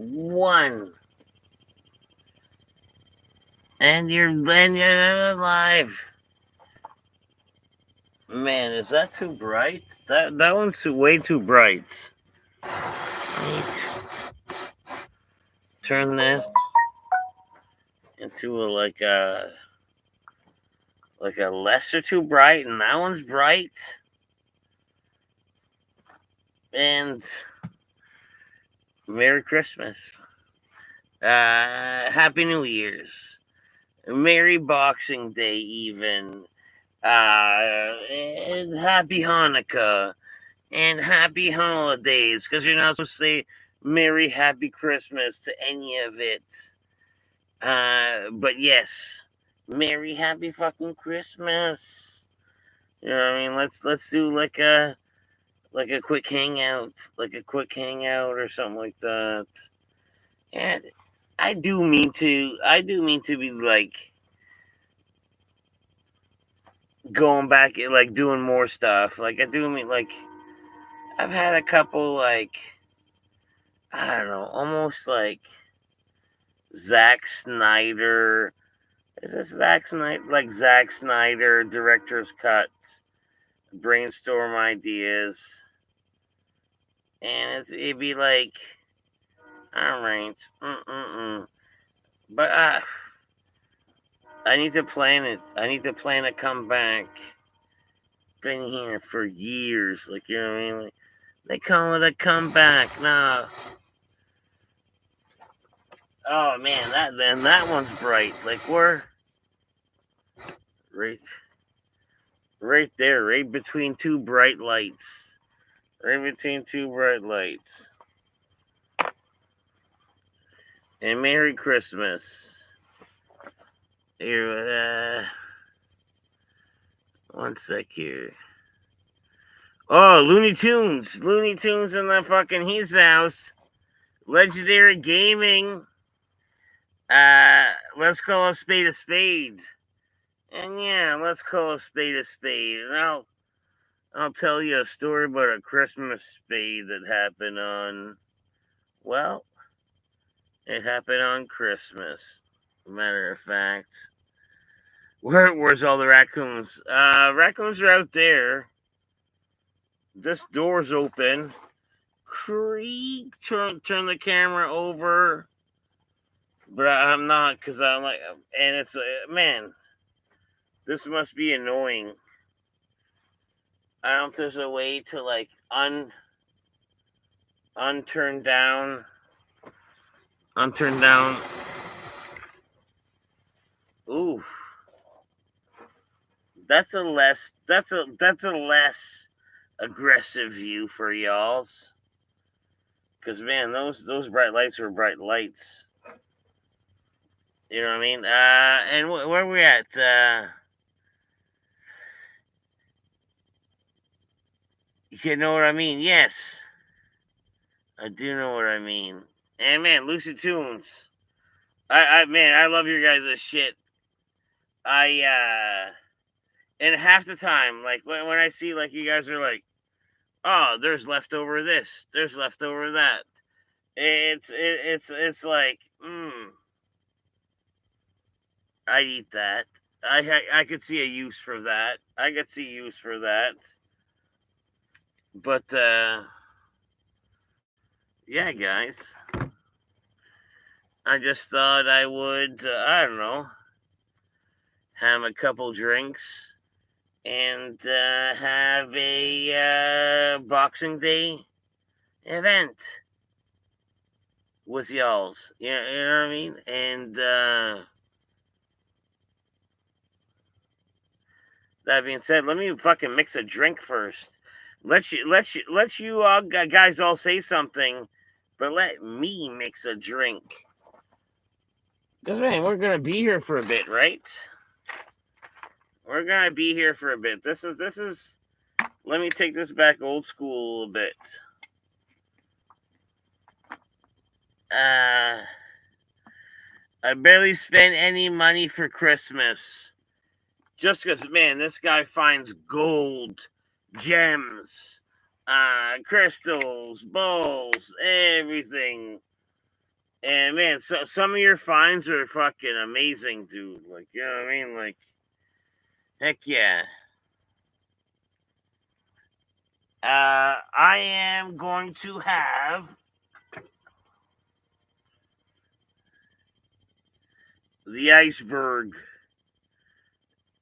one. And you're alive. Man, is that too bright? That one's way too bright. Right. Turn this into a lesser too bright, and that one's bright. And Merry Christmas. Happy New Year's. Merry Boxing Day, even. And Happy Hanukkah. And Happy Holidays, because you're not supposed to say Merry Happy Christmas to any of it. But yes, Merry Happy fucking Christmas. You know what I mean? Let's do like a quick hangout, or something like that. And I do mean to be like going back, like doing more stuff. Like I do mean like I've had a couple like I don't know, almost like Zack Snyder. Is this Zack Snyder? Like Zack Snyder director's cuts, brainstorm ideas, and it'd be like, all right, but I need to plan it. I need to plan a comeback. Been here for years, like you know what I mean. Like, they call it a comeback. Nah. Oh man, that one's bright. Like we're right, right there, right between two bright lights. Right between two bright lights. And Merry Christmas. Here, one sec here. Oh, Looney Tunes in the fucking his house. Legendary Gaming. Let's call a spade a spade. And yeah, let's call a spade a spade. And I'll tell you a story about a Christmas spade that happened on, well, it happened on Christmas. Matter of fact. Where's all the raccoons? Raccoons are out there. This door's open. Creak. Turn the camera over. But I'm not, because I'm like, and it's, man, this must be annoying. I don't know if there's a way to, like, unturn down. Ooh. That's a less aggressive view for y'all's. Because, man, those bright lights were bright lights. You know what I mean? And where we at? You know what I mean? Yes. I do know what I mean. And, man, Lucid Tunes. Man, I love your guys' shit. And half the time, like, when I see, like, you guys are like, oh, there's leftover this, there's leftover that. It's like, I'd eat that. I could see a use for that. But yeah, guys. I just thought I would. I don't know. Have a couple drinks and have a Boxing Day event with y'all's. You know what I mean? And that being said, let me fucking mix a drink first. Let you all guys all say something, but let me mix a drink. Because man, we're gonna be here for a bit, right? We're gonna be here for a bit. This is. Let me take this back old school a little bit. I barely spend any money for Christmas. Just because, man, this guy finds gold, gems, crystals, balls, everything And man, some of your finds are fucking amazing, dude. Like, you know what I mean? Like, heck yeah. I am going to have the iceberg.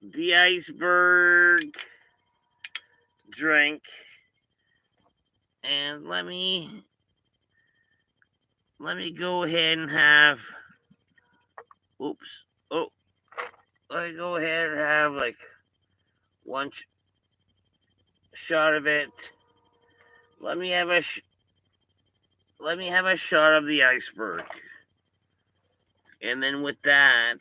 The iceberg drink. And let me go ahead and have. Oops. Oh, let me go ahead and have like one shot of it. Let me have a shot of the iceberg, and then with that,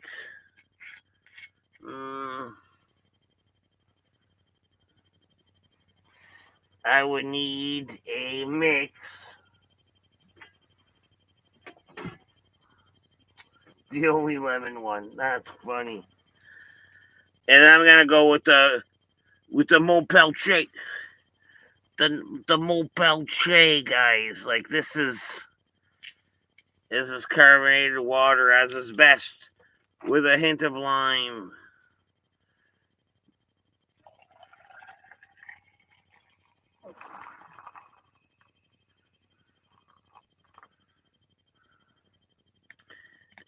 I would need a mix. The only lemon one. That's funny. And I'm gonna go with the Mopelche. The Mopelche, guys. Like, this is carbonated water as is best, with a hint of lime.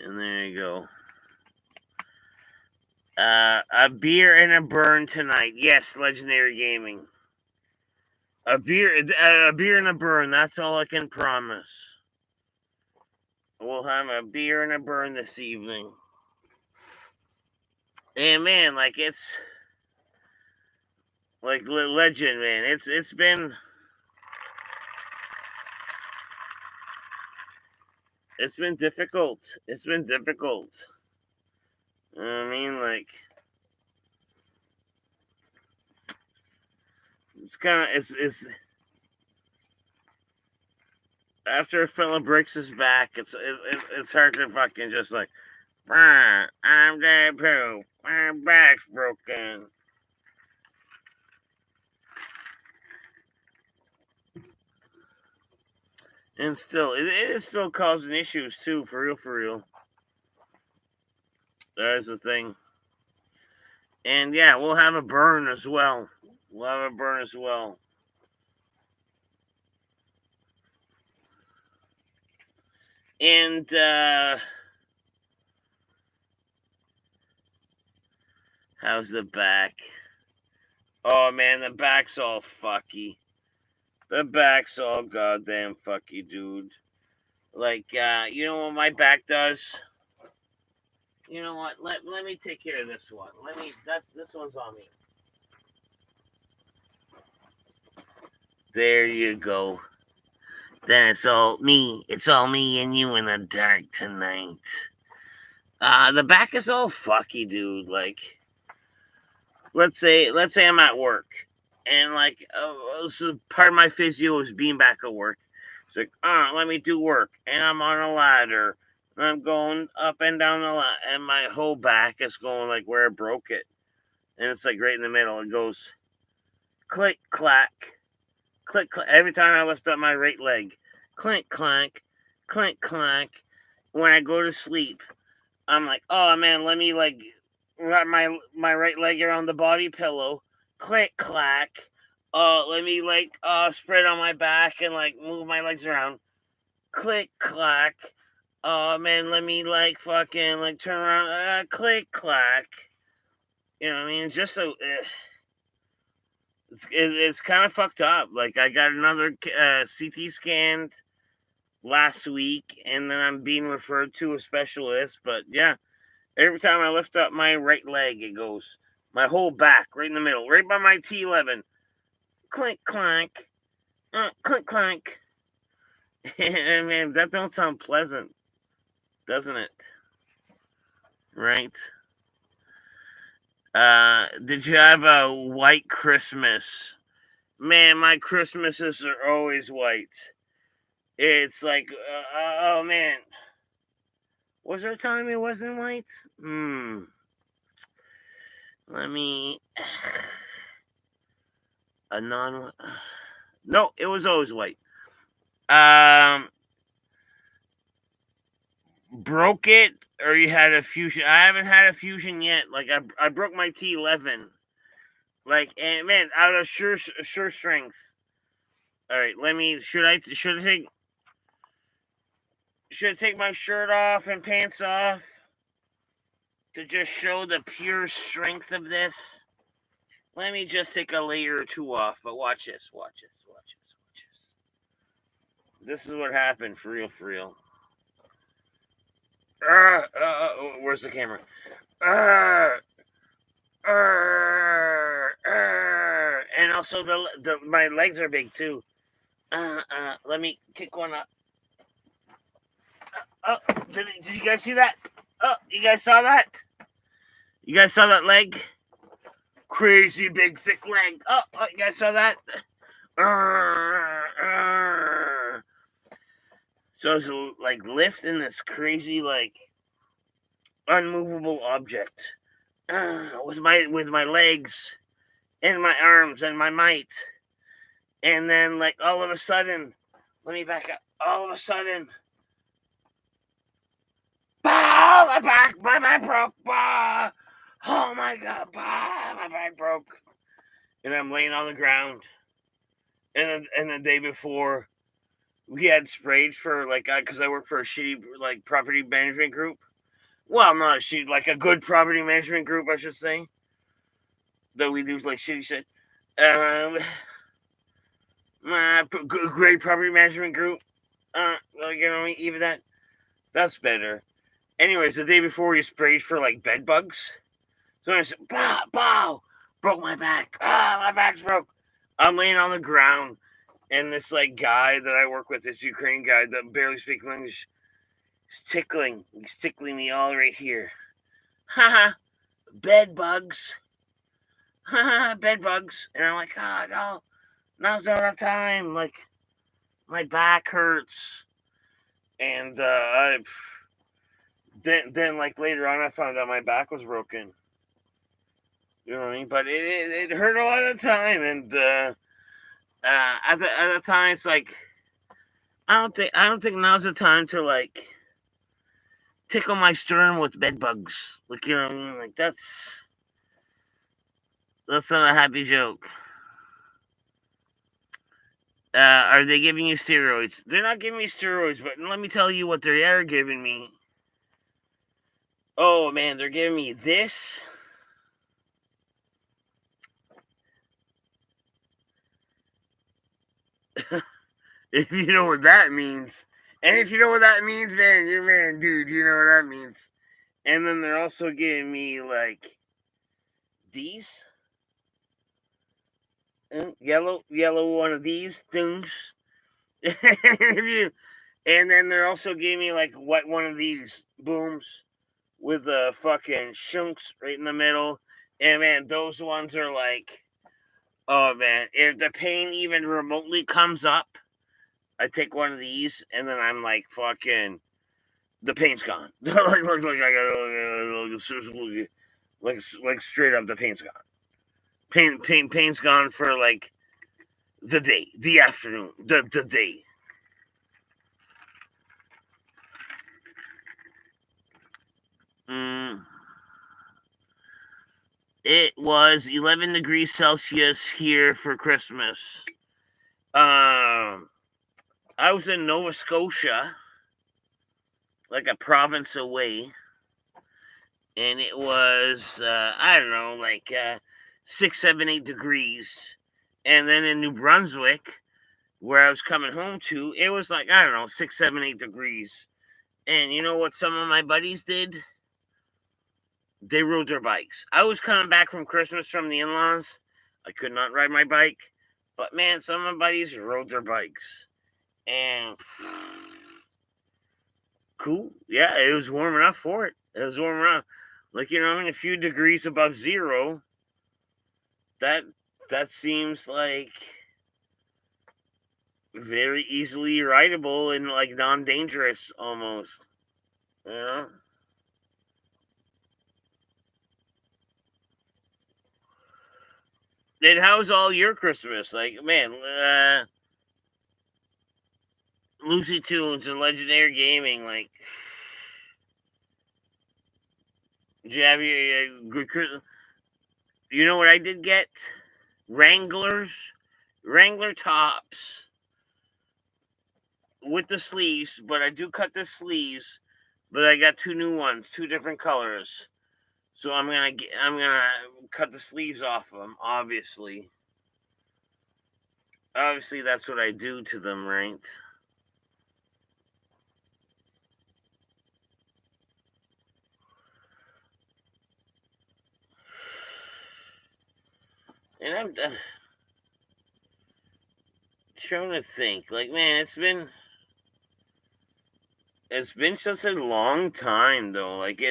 And there you go. A beer and a burn tonight. Yes, Legendary Gaming. A beer and a burn. That's all I can promise. We'll have a beer and a burn this evening. And man, like, it's like legend, man. It's been difficult. It's been difficult. You know what I mean? Like, it's kind of it's after a fella breaks his back, it's hard to fucking just like, I'm dead poop. My back's broken. And still, it is still causing issues too, for real. There's the thing. And yeah, we'll have a burn as well. And how's the back? Oh man, the back's all fucky. The back's all goddamn fucky, dude. Like, you know what my back does? You know what? Let me take care of this one. This one's on me. There you go. Then it's all me. It's all me and you in the dark tonight. The back is all fucky, dude. Like, let's say I'm at work, and like, so part of my physio is being back at work. It's like, let me do work, and I'm on a ladder, and I'm going up and down the ladder, and my whole back is going like where I broke it, and it's like right in the middle. It goes click clack, click clack every time I lift up my right leg. Clink clack, clink clack. When I go to sleep, I'm like, oh man, let me like wrap my right leg around the body pillow. Click clack. Let me like spread on my back and like move my legs around. Click clack. Oh man, let me like fucking like turn around. Click clack. You know what I mean? Just so it's kind of fucked up. Like, I got another CT scanned last week, and then I'm being referred to a specialist. But yeah, every time I lift up my right leg, it goes my whole back, right in the middle, right by my T11. Clink, clank. Clink, clank. And man, that don't sound pleasant, doesn't it? Right? Did you have a white Christmas? Man, my Christmases are always white. It's like, oh man. Was there a time it wasn't white? Let me. A non. No, it was always white. broke it or you had a fusion. I haven't had a fusion yet. Like I broke my T11. Like, and man, out of sure strength. All right, let me. Should I take my shirt off and pants off to just show the pure strength of this? Let me just take a layer or two off. But watch this. Watch this. Watch this. Watch this. This is what happened for real. For real. Where's the camera? And also my legs are big too. Let me kick one up. Did you guys see that? Oh, you guys saw that? You guys saw that leg? Crazy big thick leg. Oh, you guys saw that? So it's like lifting this crazy like unmovable object with my legs and my arms and my might, and then like all of a sudden, let me back up. All of a sudden, bah, my back broke. Bah, oh my god, bah, my back broke, and I'm laying on the ground. And the day before, we had sprayed for like because I work for a shitty like property management group. Well, not a shitty, like a good property management group, I should say. Though we do like shitty shit. Great property management group. Even that's better. Anyways, the day before we sprayed for like bed bugs. So I said, bow, broke my back. My back's broke. I'm laying on the ground, and this like guy that I work with, this Ukrainian guy that barely speaks English, is tickling. He's tickling me all right here. Haha, bed bugs. Haha, bed bugs. And I'm like, no, now's not enough time. Like, my back hurts. And then like later on, I found out my back was broken. You know what I mean? But it hurt a lot of time, and at the time, it's like I don't think now's the time to like tickle my sternum with bed bugs. Like, you know what I mean? Like that's not a happy joke. Are they giving you steroids? They're not giving me steroids, but let me tell you what they are giving me. Oh man, they're giving me this. If you know what that means. And if you know what that means, man, dude, you know what that means. And then they're also giving me like these. Yellow one of these things. And then they're also giving me like one of these booms with the fucking shunks right in the middle. And man, those ones are like, oh man, if the pain even remotely comes up, I take one of these and then I'm like fucking, the pain's gone. like straight up, the pain's gone. Pain's gone for like the day, the afternoon, the day. It was 11 degrees Celsius here for Christmas. I was in Nova Scotia, like a province away, and it was I don't know, like 6, 7, 8 degrees. And then in New Brunswick, where I was coming home to, it was like, I don't know, 6, 7, 8 degrees. And you know what some of my buddies did? They rode their bikes. I was coming back from Christmas from the in-laws. I could not ride my bike. But man, some of my buddies rode their bikes. And cool. Yeah, it was warm enough for it. It was warm enough. Like, you know, a few degrees above zero. That seems like very easily rideable and like non-dangerous almost. You know? And how's all your Christmas? Like, man, Lucy Tunes and Legendary Gaming, like, Did you have your good Christmas? You know what I did get? Wranglers, Wrangler tops with the sleeves, but I do cut the sleeves. But I got two new ones, two different colors. So I'm gonna cut the sleeves off of them. Obviously that's what I do to them, right? And I'm trying to think. Like, man, it's been such a long time though. Like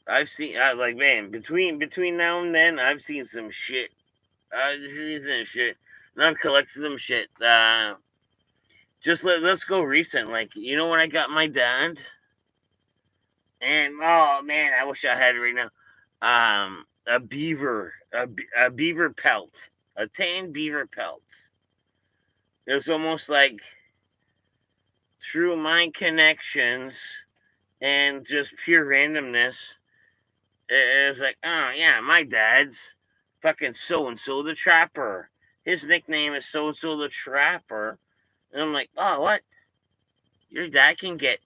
I've seen like man between now and then I've seen some shit. I've seen some shit. And I've collected some shit. Just let's go recent. Like you know when I got my dad, and oh man, I wish I had it right now. A beaver pelt, a tan beaver pelt. It was almost like through my connections and just pure randomness. It was like, oh yeah, my dad's fucking so and so the Trapper. His nickname is so and so the Trapper. And I'm like, oh, what? Your dad can get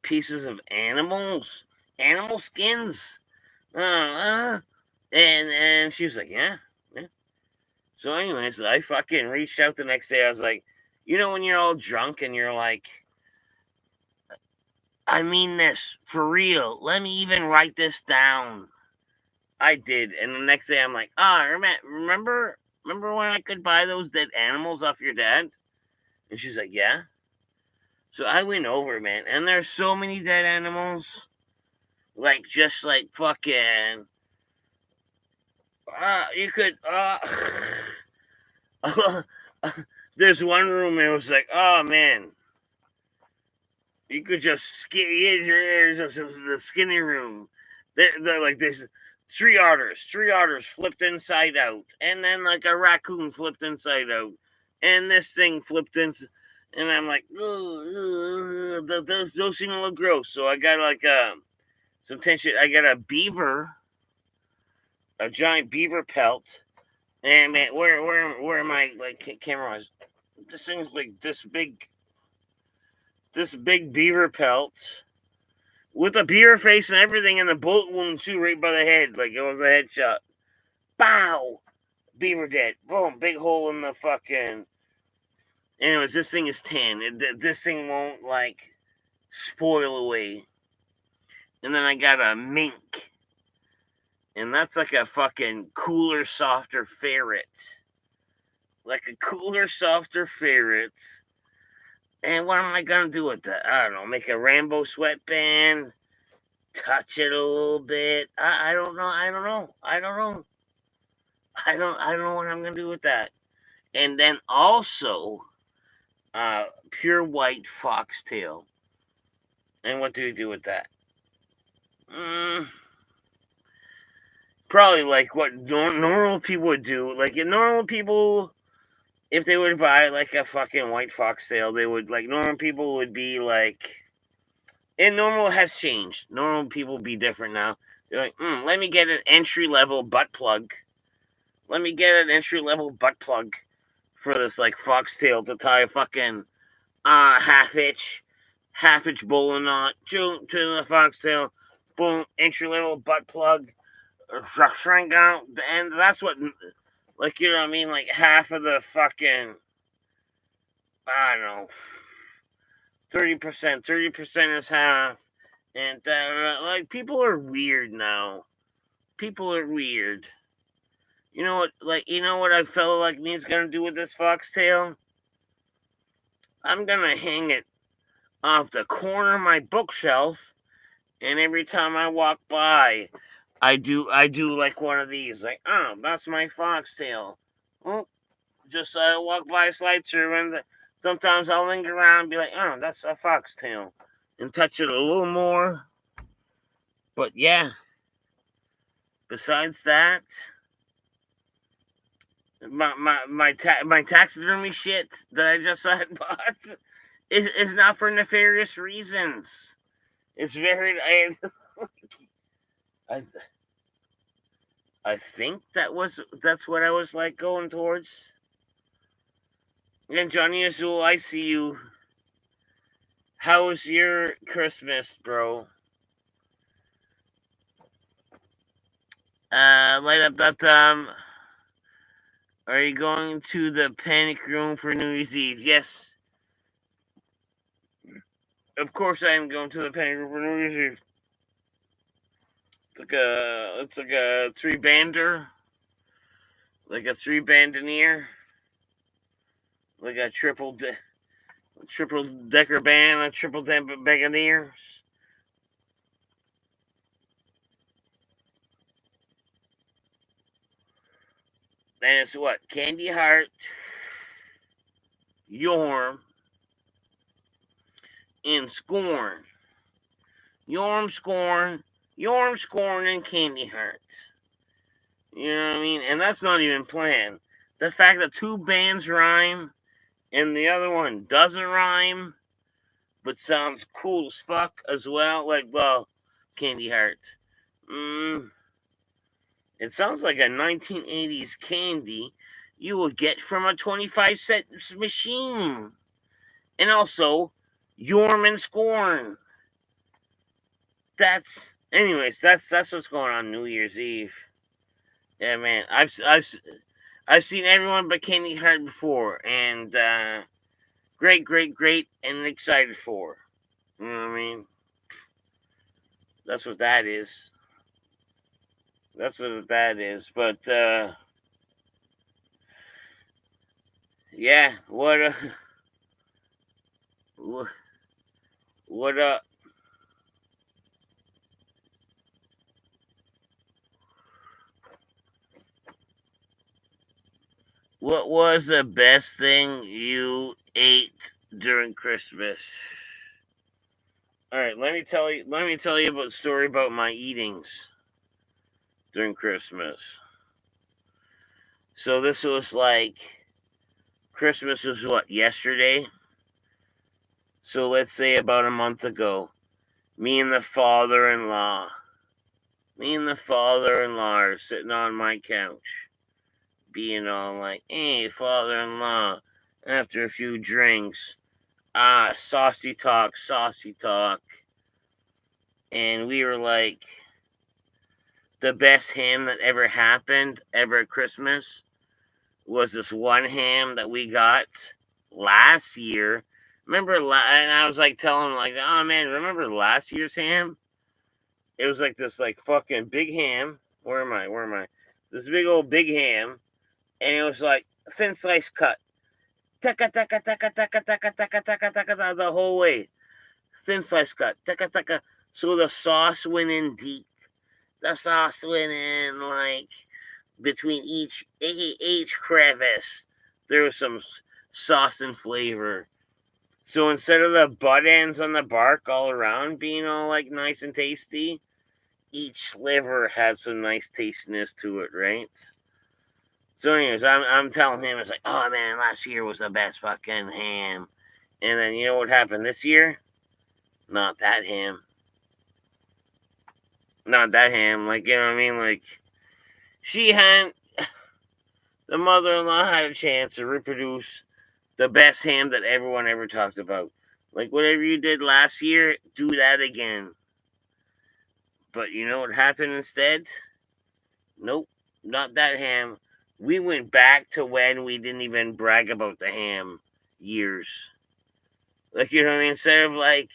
pieces of animal skins. And she was like, yeah, yeah. So, anyways, I fucking reached out the next day. I was like, you know, when you're all drunk and you're like, I mean this for real. Let me even write this down. I did, and the next day I'm like, remember when I could buy those dead animals off your dad? And she's like, yeah. So I went over, man, and there's so many dead animals, like just like fucking. You could. There's one room and it was like, oh man, you could just skin. There's the skinny room. They're like this. Three otters flipped inside out, and then like a raccoon flipped inside out, and this thing flipped inside. And I'm like, those seem a little gross. So I got like some tension. I got a giant beaver pelt, and man, where am I? Like camera wise, this thing's like this big beaver pelt with a beaver face and everything, and the bullet wound too, right by the head, like it was a headshot. Bow, beaver dead. Boom, big hole in the fucking. Anyways, this thing is tan. This thing won't like spoil away. And then I got a mink, and that's like a fucking cooler, softer ferret. Like a cooler, softer ferret. And what am I gonna do with that? I don't know. Make a Rambo sweatband, touch it a little bit. I don't know. I don't know what I'm gonna do with that. And then also, pure white foxtail. And what do you do with that? Probably like what normal people would do. Like normal people, if they would buy like a fucking white foxtail, they would like normal people would be like, and normal has changed. Normal people be different now. They're like, let me get an entry level butt plug. Let me get an entry level butt plug for this like foxtail to tie a fucking half inch bowling knot to the foxtail. Boom, entry level butt plug. Shrink out, and that's what, like, you know what I mean? Like half of the fucking, I don't know, 30%. 30% is half, and like people are weird now. People are weird. You know what? Like, you know what I felt like me's gonna do with this foxtail? I'm gonna hang it off the corner of my bookshelf, and every time I walk by, I do like one of these, like, oh, that's my foxtail. Oh, just walk by, slide through, and sometimes I'll linger around and be like, oh, that's a foxtail, and touch it a little more. But yeah, besides that, my taxidermy shit that I just had bought is not for nefarious reasons. It's very. I, I think that's what I was like going towards. And Johnny Azul, I see you. How was your Christmas, bro? Light up that Are you going to the panic room for New Year's Eve? Yes. Of course I am going to the panic room for New Year's Eve. It's like a three bander. Like a three bandoneer. Like a triple decker band, a triple bandoneer. Then it's what? Candy Heart, Yorm, and Scorn. Yorm, Scorn, and Candy Heart. You know what I mean? And that's not even planned. The fact that two bands rhyme and the other one doesn't rhyme, but sounds cool as fuck as well. Like, well, Candy Heart. It sounds like a 1980s candy you would get from a 25-cent machine. And also, Yorm and Scorn. Anyways, that's what's going on New Year's Eve. Yeah, man, I've seen everyone but Candy Heart before, and great, and excited for. You know what I mean? That's what that is. That's what that is. But yeah, what what was the best thing you ate during Christmas? All right, let me tell you about a story about my eatings during Christmas. So this was like Christmas was what, yesterday? So let's say about a month ago. Me and the father-in-law are sitting on my couch, being all like, hey, father-in-law, after a few drinks, saucy talk. And we were like, the best ham that ever happened, ever at Christmas, was this one ham that we got last year. Remember, and I was like telling him, like, oh man, remember last year's ham? It was like this, like, fucking big ham. Where am I? This big old big ham. And it was like thin slice cut. Taka, taka, taka, taka, taka, taka, taka, taka, the whole way. Thin slice cut. Taka, taka. So the sauce went in deep. The sauce went in, like, between each crevice. There was some sauce and flavor. So instead of the butt ends on the bark all around being all like nice and tasty, each sliver had some nice tastiness to it, right? So anyways, I'm telling him, it's like, oh man, last year was the best fucking ham. And then you know what happened this year? Not that ham. Like, you know what I mean? Like, the mother-in-law had a chance to reproduce the best ham that everyone ever talked about. Like, whatever you did last year, do that again. But you know what happened instead? Nope, not that ham. We went back to when we didn't even brag about the ham years. Like, you know what I mean? Instead of, like,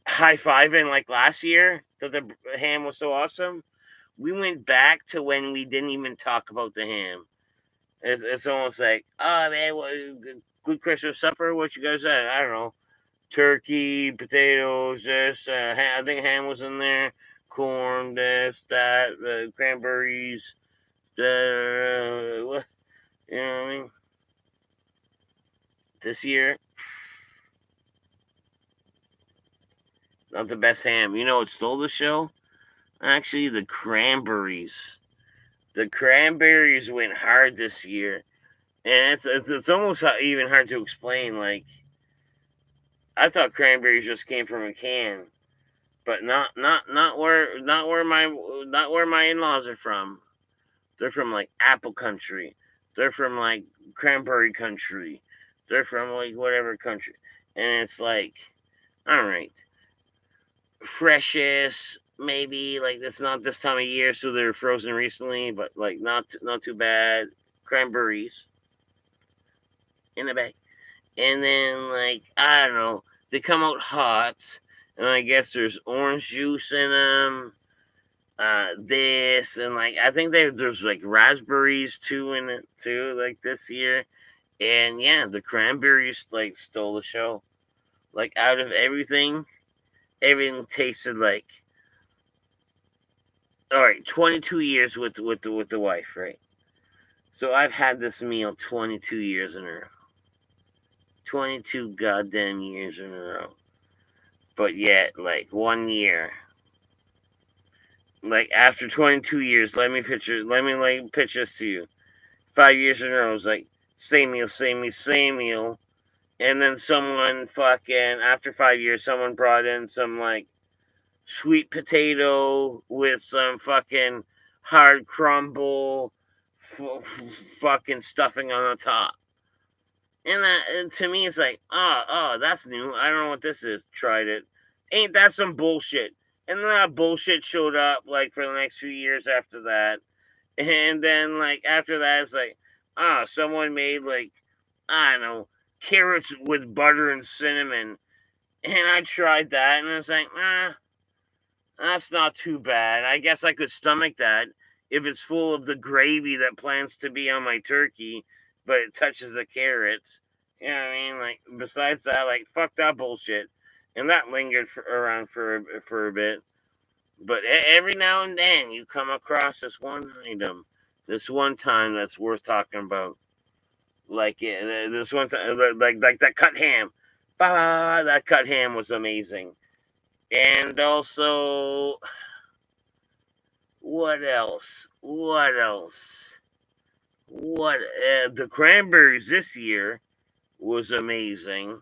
high-fiving like last year that the ham was so awesome, we went back to when we didn't even talk about the ham. It's almost like, oh man, good Christmas supper. What you guys had? I don't know, turkey, potatoes, this. I think ham was in there, corn, this, that, cranberries. What? You know what I mean? This year, not the best ham. You know what stole the show? Actually, the cranberries. The cranberries went hard this year, and it's almost even hard to explain. Like, I thought cranberries just came from a can, but not where my in-laws are from. They're from like apple country. They're from like cranberry country. They're from like whatever country, and it's like, all right, freshish maybe like it's not this time of year, so they're frozen recently, but like not too bad. Cranberries in the bag, and then like I don't know, they come out hot, and I guess there's orange juice in them. This and like I think there's like raspberries too in it too, like this year. And yeah, the cranberries like stole the show. Like out of everything tasted like all right. 22 years with the wife, right? So I've had this meal 22 years in a row. 22 goddamn years in a row. But yet, like 1 year, like after 22 years, let me like pitch this to you. 5 years in a row, it was like same meal, same meal, same meal. And then someone fucking after 5 years, someone brought in some like sweet potato with some fucking hard crumble, fucking stuffing on the top. And to me, it's like, oh, that's new. I don't know what this is. Tried it. Ain't that some bullshit? And then that bullshit showed up like for the next few years after that. And then like after that, it's like, someone made like I don't know carrots with butter and cinnamon, and I tried that, and it's like, that's not too bad. I guess I could stomach that if it's full of the gravy that plans to be on my turkey, but it touches the carrots. You know what I mean? Like besides that, like fuck that bullshit, and that lingered around for a bit. But every now and then you come across this one item, this one time that's worth talking about. Like this one time, like that cut ham. That cut ham was amazing. And also, what else? What else? What the cranberries this year was amazing.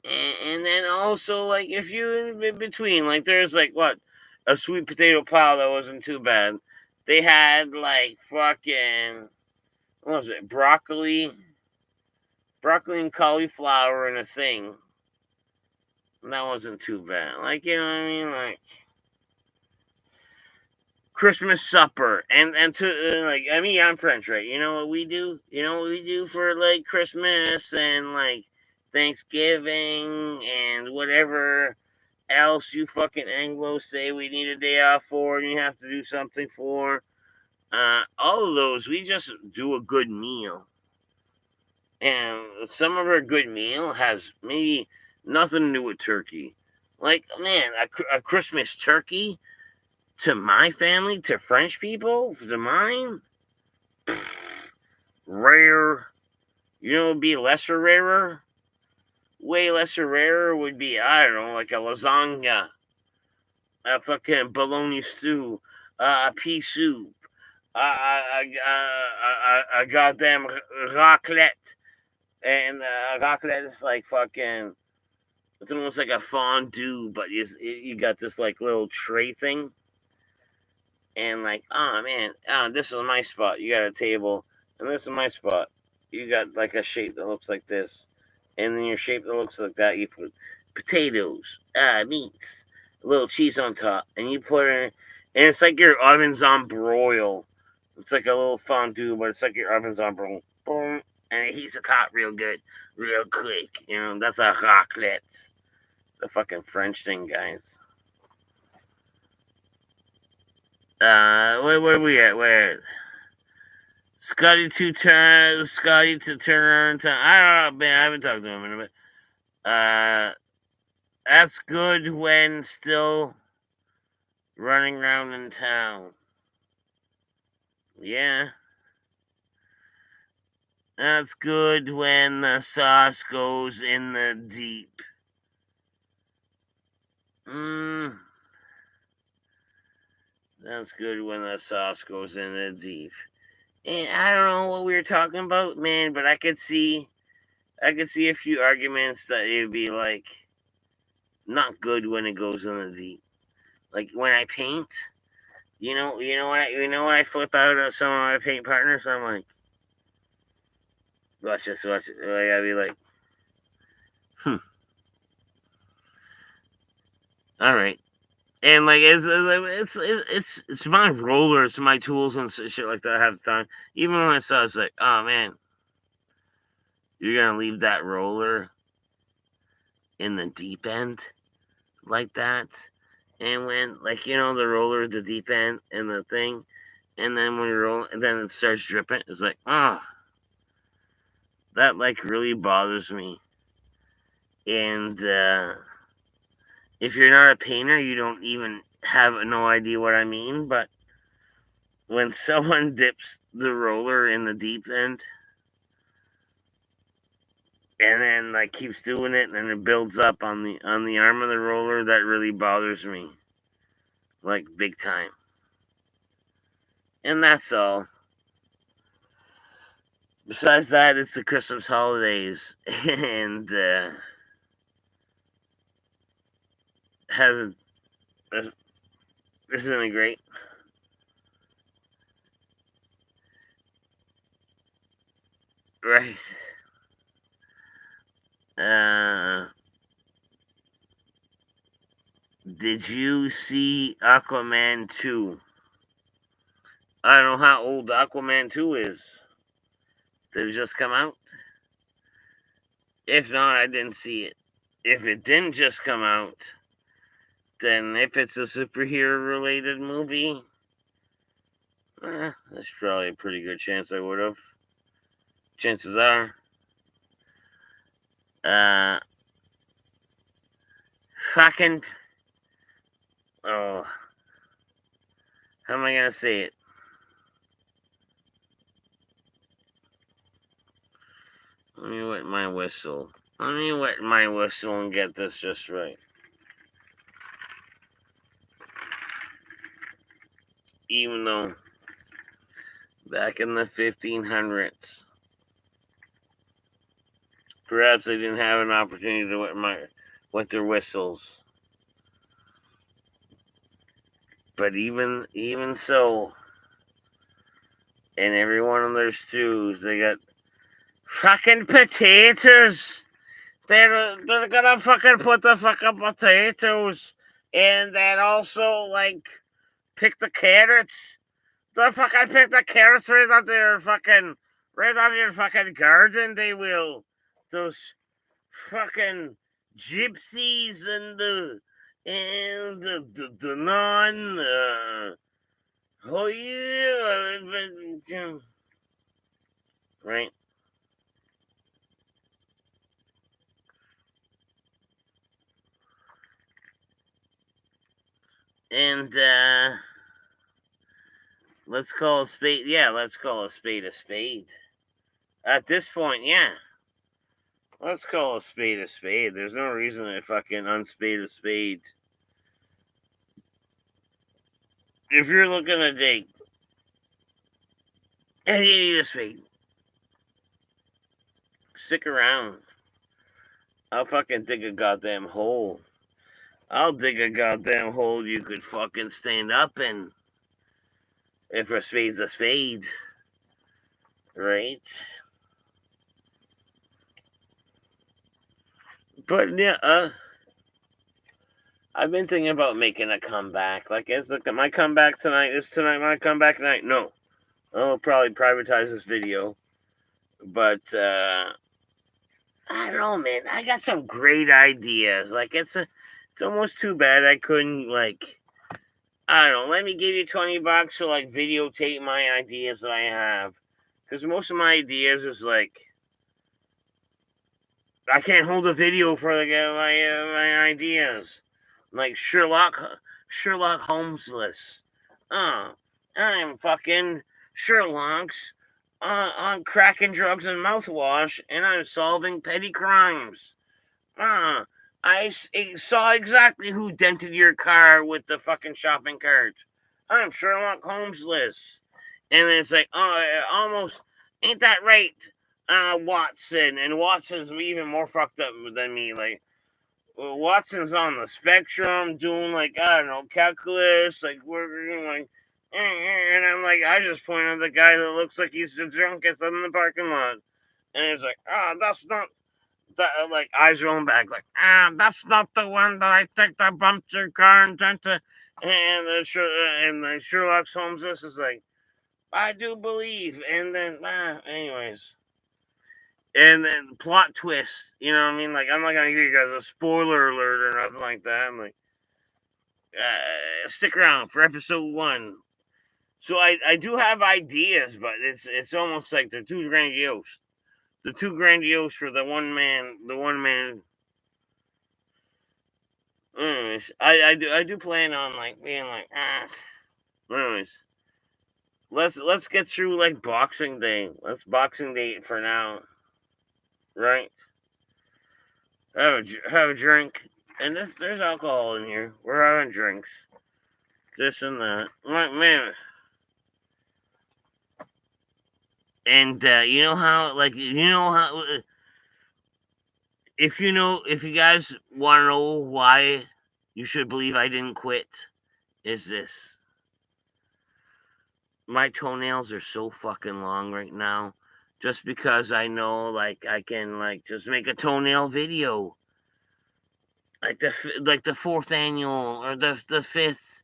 And then also like if you in between, like there's like what a sweet potato pie that wasn't too bad. They had like fucking what was it broccoli and cauliflower and a thing. And that wasn't too bad. Like you know what I mean? Like Christmas supper and to like I mean I'm French, right? You know what we do? You know what we do for like Christmas and like Thanksgiving and whatever else you fucking Anglos say we need a day off for and you have to do something for. All of those we just do a good meal. And some of our good meal has maybe nothing to do with turkey. Like man, a Christmas turkey to my family, to French people, to mine, rare. You know, would be lesser rarer. Way lesser rarer would be I don't know, like a lasagna, a fucking bologna stew, a pea soup, a goddamn raclette, and raclette is like fucking. It's almost like a fondue, but you got this like little tray thing and like, oh man, this is my spot. You got a table, and this is my spot. You got like a shape that looks like this, and then your shape that looks like that. You put potatoes, meats, a little cheese on top, and you put it, and it's like your oven's on broil. It's like a little fondue, but it's like your oven's on broil. Boom, and it heats the top real good, real quick. You know, that's a raclette. The fucking French thing, guys. Where we at? Where? Scotty to turn time. I don't know, man. I haven't talked to him in a bit. That's good when still running around in town. Yeah. That's good when the sauce goes in the deep. That's good when the sauce goes in the deep. And I don't know what we were talking about, man, but I could see I could see a few arguments that it'd be like not good when it goes in the deep. Like when I paint, when I flip out of some of my paint partners, I'm like, watch this. Like, I'd be like, all right. And like it's my rollers, my tools and shit like that. I have time. Even when I saw, it's like, oh man, you're gonna leave that roller in the deep end like that. And when the roller, the deep end, and the thing, and then when you roll, and then it starts dripping, it's like, that like really bothers me. And if you're not a painter, you don't even have no idea what I mean. But when someone dips the roller in the deep end and then like keeps doing it and it builds up on the arm of the roller, that really bothers me, like big time. And that's all. Besides that, it's the Christmas holidays, and hasn't isn't it great? Right. Did you see Aquaman 2? I don't know how old Aquaman 2 is. Did it just come out? If not, I didn't see it. If it didn't just come out, then if it's a superhero related movie, there's probably a pretty good chance I would have. Chances are. Fucking. Oh. How am I gonna say it? Let me wet my whistle. Let me wet my whistle and get this just right. Even though back in the 1500s, perhaps they didn't have an opportunity to wet their whistles. But even so, in every one of their stews, they got fucking potatoes. They're gonna fucking put the fucking potatoes, and then also like pick the carrots. They'll fucking pick the carrots right out of your fucking garden. They will. Those fucking gypsies and the non. Oh yeah, right. And let's call a spade. Yeah, let's call a spade a spade. At this point, yeah. Let's call a spade a spade. There's no reason to fucking unspade a spade. If you're looking to dig, and you need a spade, stick around. I'll fucking dig a goddamn hole. I'll dig a goddamn hole you could fucking stand up in. If a spade's a spade. Right? But yeah, I've been thinking about making a comeback. Like, my comeback tonight. Is tonight my comeback night? No. I'll probably privatize this video. But, I don't know, man. I got some great ideas. Like, it's almost too bad I couldn't, like, I don't know, let me give you $20 to, like, videotape my ideas that I have. Because most of my ideas is, like, I can't hold a video for my ideas. Like Sherlock Holmesless. I'm fucking Sherlock's on cracking drugs and mouthwash, and I'm solving petty crimes. I saw exactly who dented your car with the fucking shopping cart. I'm Sherlock Holmesless. And then it's like, oh, almost, ain't that right? Watson, and Watson's even more fucked up than me. Like, Watson's on the spectrum, doing like, I don't know, calculus, like working like, and I'm like, I just point at the guy that looks like he's the drunkest in the parking lot, and he's like, that's not that, like eyes rolling back, like, that's not the one that I think that bumped your car and turned to, and then Sherlock Holmes, this is like, I do believe, and then, anyways. And then plot twist, you know what I mean? Like, I'm not gonna give you guys a spoiler alert or nothing like that. I'm like, stick around for episode 1. So I do have ideas, but it's almost like they're too grandiose. They're too grandiose for the one man. Anyways, I do plan on like being like, Anyways, let's get through like Boxing Day. Let's Boxing Day for now, right? Have a drink, and there's alcohol in here. We're having drinks, this and that. Like, man, and you know how, if you guys want to know why you should believe I didn't quit, is this: my toenails are so fucking long right now. Just because I know, like, I can like just make a toenail video, like the fourth annual or the fifth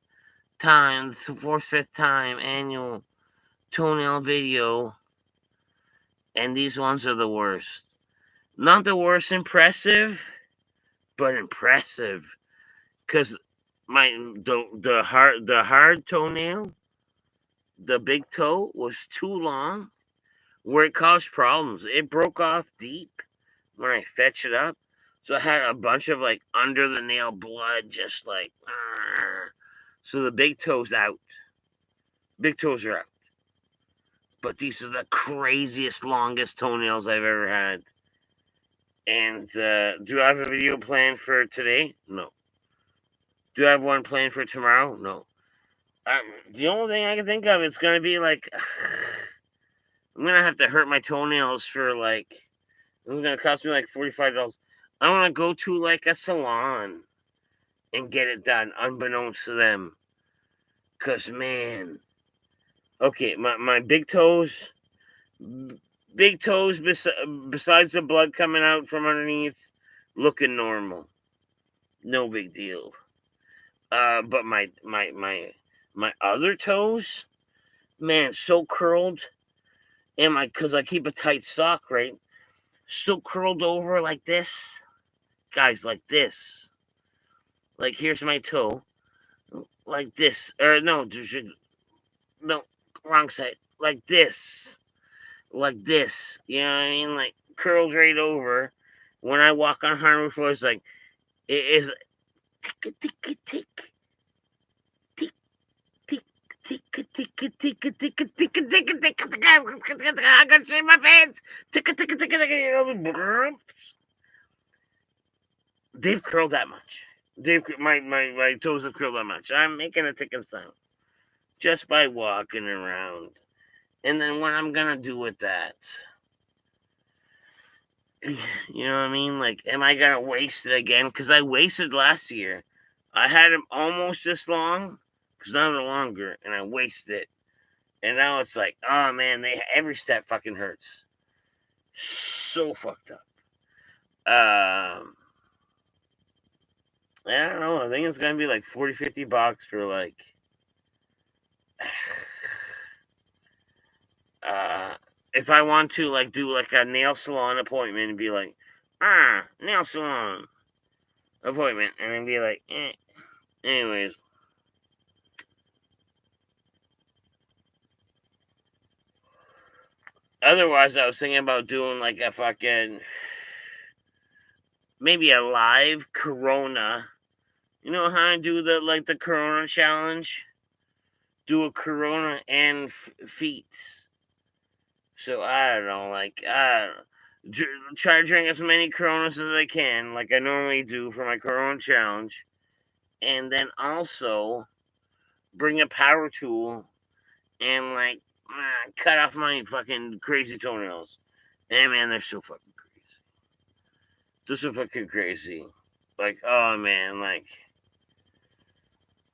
fifth time annual toenail video, and these ones are the worst. Not the worst impressive, but impressive, because the hard toenail, the big toe, was too long, where it caused problems. It broke off deep when I fetched it up, so I had a bunch of like under the nail blood, just like, so the big toe's out. Big toes are out. But these are the craziest, longest toenails I've ever had. And do I have a video planned for today? No. Do I have one planned for tomorrow? No. The only thing I can think of is going to be like, I'm going to have to hurt my toenails for like, it's going to cost me like $45. I want to go to like a salon and get it done, unbeknownst to them. Because, man, okay, my big toes, besides the blood coming out from underneath, looking normal. No big deal. But my other toes, man, so curled, and because I keep a tight sock, right? So curled over like this, guys, like this. Like, here's my toe, like this, or no, wrong side, like this. Like this, you know what I mean? Like, curled right over. When I walk on hardwood floors, like, it is tick, tick, tick, tick, tick, tick, tick, tick, tick, tick, tick, tick, tick, tick. I gotta shave my pants. Tick, tick, tick, tick. They've curled that much. My toes have curled that much. I'm making a ticking sound just by walking around. And then what I'm gonna do with that? You know what I mean? Like, am I gonna waste it again? Because I wasted last year. I had them almost this long, because now they're longer, and I wasted it. And now it's like, oh man, every step fucking hurts. So fucked up. I don't know. I think it's gonna be like $40-$50 for like. If I want to like do like a nail salon appointment and be like, nail salon appointment, and then be like, anyways. Otherwise, I was thinking about doing like a fucking, maybe a live Corona. You know how I do the Corona challenge? Do a Corona and feet. So I don't know, like, try to drink as many Coronas as I can, like I normally do for my Corona challenge, and then also bring a power tool and like cut off my fucking crazy toenails. And man, they're so fucking crazy. They're so fucking crazy. Like, oh man,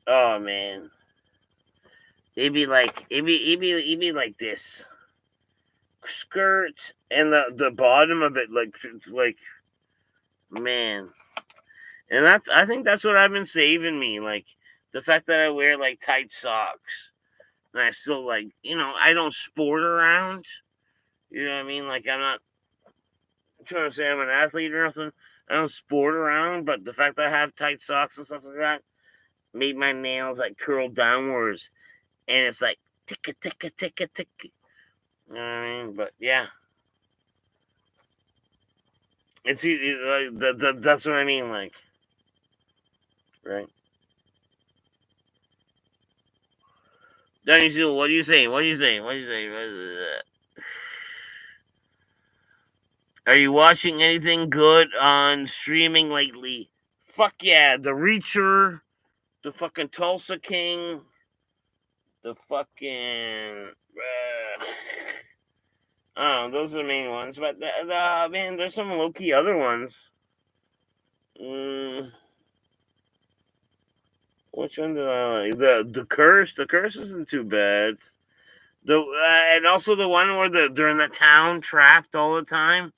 oh man. It'd be like this skirt and the bottom of it like man. And I think that's what I've been saving me, like the fact that I wear like tight socks and I still I don't sport around. You know what I mean? Like I'm not trying to say I'm an athlete or nothing. I don't sport around, but the fact that I have tight socks and stuff like that made my nails like curl downwards, and it's like ticka ticka ticka ticka. You know what I mean? But yeah, that's what I mean. Like, right? Danny Sewell, what are you saying? What are you saying? What are you saying? Are you watching anything good on streaming lately? Fuck yeah, The Reacher, the fucking Tulsa King, the fucking. Oh, those are the main ones, but man, there's some low key other ones. Mm, which one did I like? The Curse. The Curse isn't too bad. And also the one where they're in the town trapped all the time.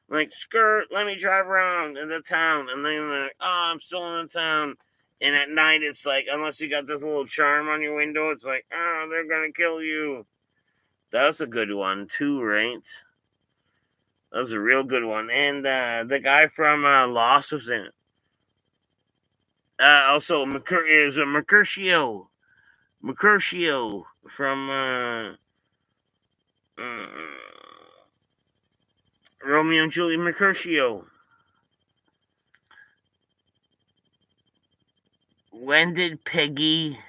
Like, skirt, let me drive around in the town. And then they're like, oh, I'm still in the town. And at night, it's like, unless you got this little charm on your window, it's like, oh, they're going to kill you. That was a good one, too, right? That was a real good one. And the guy from Lost was in it. Also, is Mercutio. Mercutio from Romeo and Juliet. Mercutio. When did Peggy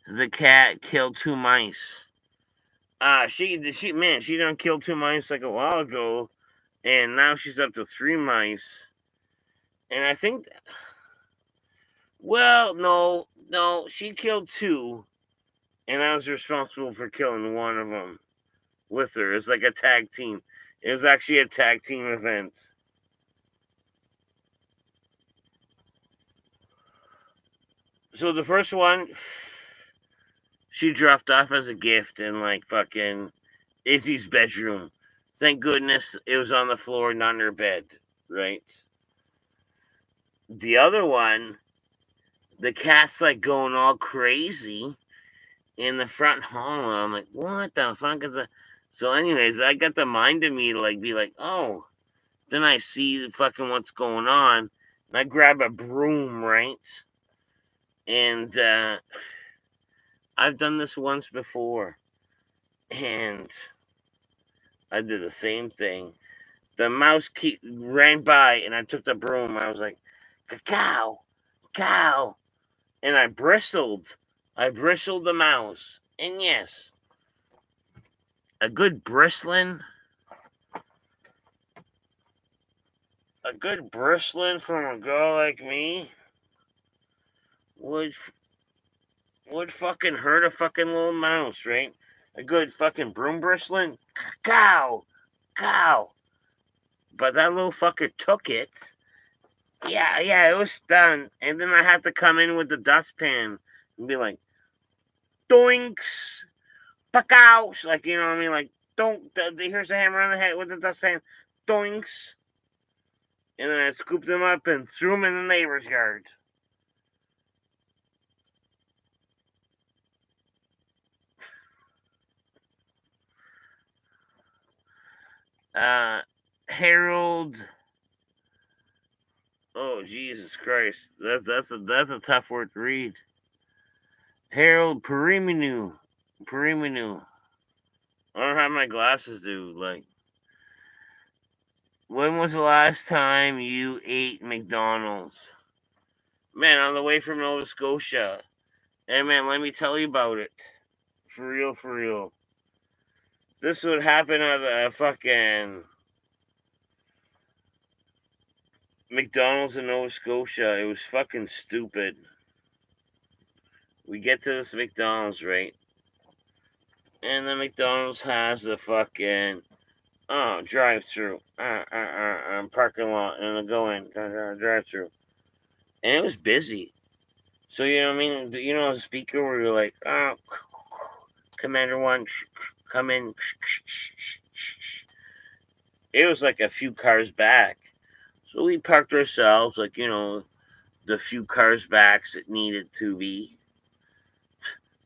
the cat kill 2 mice? She done killed 2 mice like a while ago, and now she's up to 3 mice. And I think, well, no, she killed 2, and I was responsible for killing one of them with her. It's like a tag team. It was actually a tag team event. So the first one, she dropped off as a gift in like fucking Izzy's bedroom. Thank goodness it was on the floor, not in her bed, right? The other one, the cat's like going all crazy in the front hall. I'm like, what the fuck is that? So, anyways, I got the mind of me to like be like, oh. Then I see fucking what's going on, and I grab a broom, right? And I've done this once before, and I did the same thing. The mouse ran by, and I took the broom. I was like, cow, cow, and I bristled. I bristled the mouse, and yes, a good bristling from a girl like me would fucking hurt a fucking little mouse, right? A good fucking broom bristling, cow, cow. But that little fucker took it. Yeah, it was done. And then I had to come in with the dustpan and be like, doinks, pakaos. Like, you know what I mean? Like, don't, here's a hammer on the head with the dustpan, doinks. And then I scooped them up and threw them in the neighbor's yard. Harold. Oh Jesus Christ, that's a tough word to read. Harold Perimenu. I don't have my glasses, dude. Like, when was the last time you ate McDonald's? Man, on the way from Nova Scotia. And man, let me tell you about it. For real. This would happen at a fucking McDonald's in Nova Scotia. It was fucking stupid. We get to this McDonald's, right? And the McDonald's has the fucking Oh, drive through. Parking lot, and I go in. Drive through. And it was busy. So, you know what I mean? You know, the speaker where you're like, Commander One, come in. It was like a few cars back. So we parked ourselves, like, you know, the few cars backs it needed to be.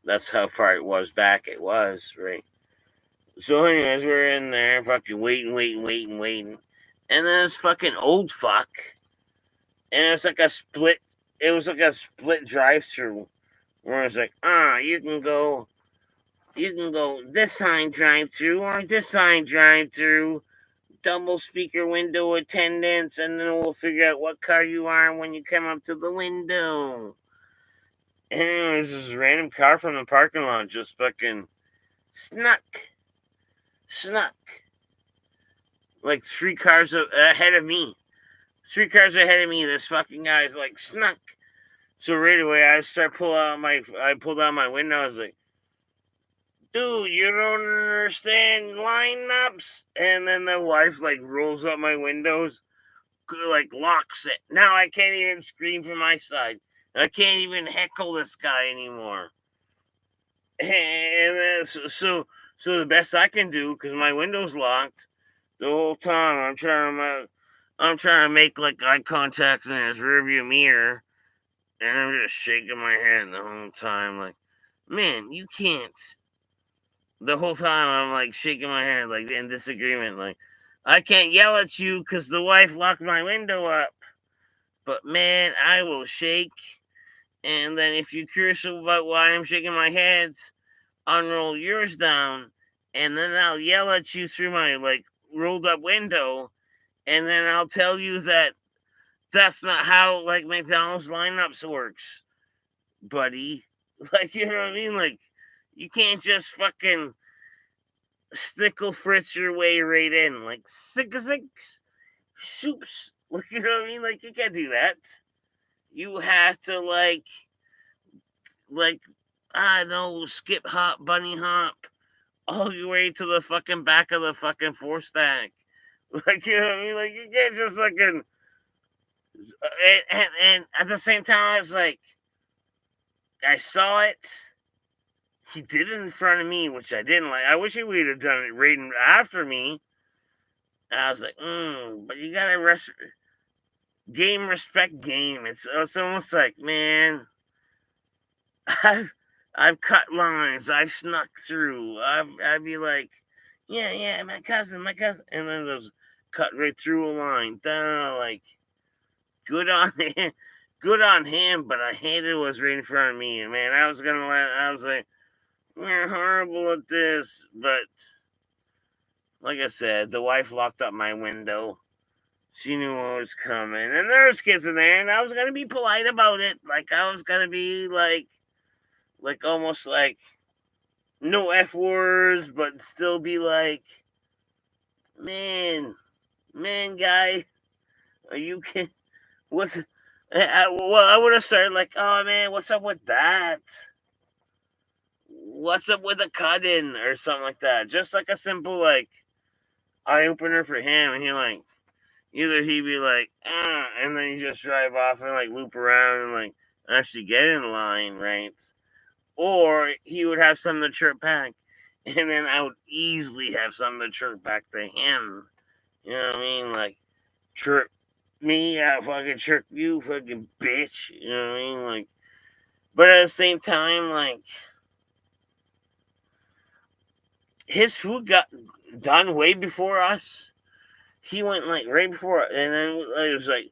That's how far it was back. It was, right? So, anyways, we're in there, fucking waiting. And then this fucking old fuck. And it was like a split. It was like a split drive-through where it's like, you can go this sign drive-through or this sign drive-through. Double speaker window attendants, and then we'll figure out what car you are when you come up to the window. And it was this random car from the parking lot just fucking snuck. Like 3 cars ahead of me. 3 cars ahead of me, this fucking guy's like snuck. So right away I pulled out my window. I was like, dude, you don't understand lineups. And then the wife like rolls up my windows, like locks it. Now I can't even scream from my side. I can't even heckle this guy anymore. And then, so the best I can do, because my window's locked, the whole time I'm trying to make like eye contact in his rearview mirror, and I'm just shaking my head the whole time, like, man, you can't. The whole time I'm like shaking my head, like in disagreement, like, I can't yell at you because the wife locked my window up, but man, I will shake. And then if you're curious about why I'm shaking my head, unroll yours down, and then I'll yell at you through my like rolled up window, and then I'll tell you that that's not how like McDonald's lineups works, buddy. Like, you know what I mean? Like, you can't just fucking stickle fritz your way right in, like six shoops. Like, you know what I mean? Like, you can't do that. You have to like I don't know, skip hop, bunny hop, all your way to the fucking back of the fucking 4-stack. Like, you know what I mean? Like, you can't just fucking. And at the same time, I was like, I saw it. He did it in front of me, which I didn't like. I wish he would have done it right after me. And I was like, but you gotta respect game. It's almost like, man, I've cut lines. I've snuck through. I'd be like, yeah, my cousin, and then those cut right through a line. Like, good on him, But I hated what was right in front of me, and man, I was like, we're horrible at this. But like I said, the wife locked up my window. She knew what was coming, and there was kids in there, and I was gonna be polite about it. Like, I was gonna be like almost like no F words, but still be like, man, guy, are you kidding? What's I would have started like, oh man, what's up with that? What's up with a cut-in or something like that? Just like a simple like eye opener for him, and he like either he'd be like, and then you just drive off and like loop around and like actually get in line, right? Or he would have something to chirp back, and then I would easily have something to chirp back to him. You know what I mean? Like, chirp me, I fucking chirp you, fucking bitch. You know what I mean? Like, but at the same time, like, his food got done way before us. He went like right before, and then it was like,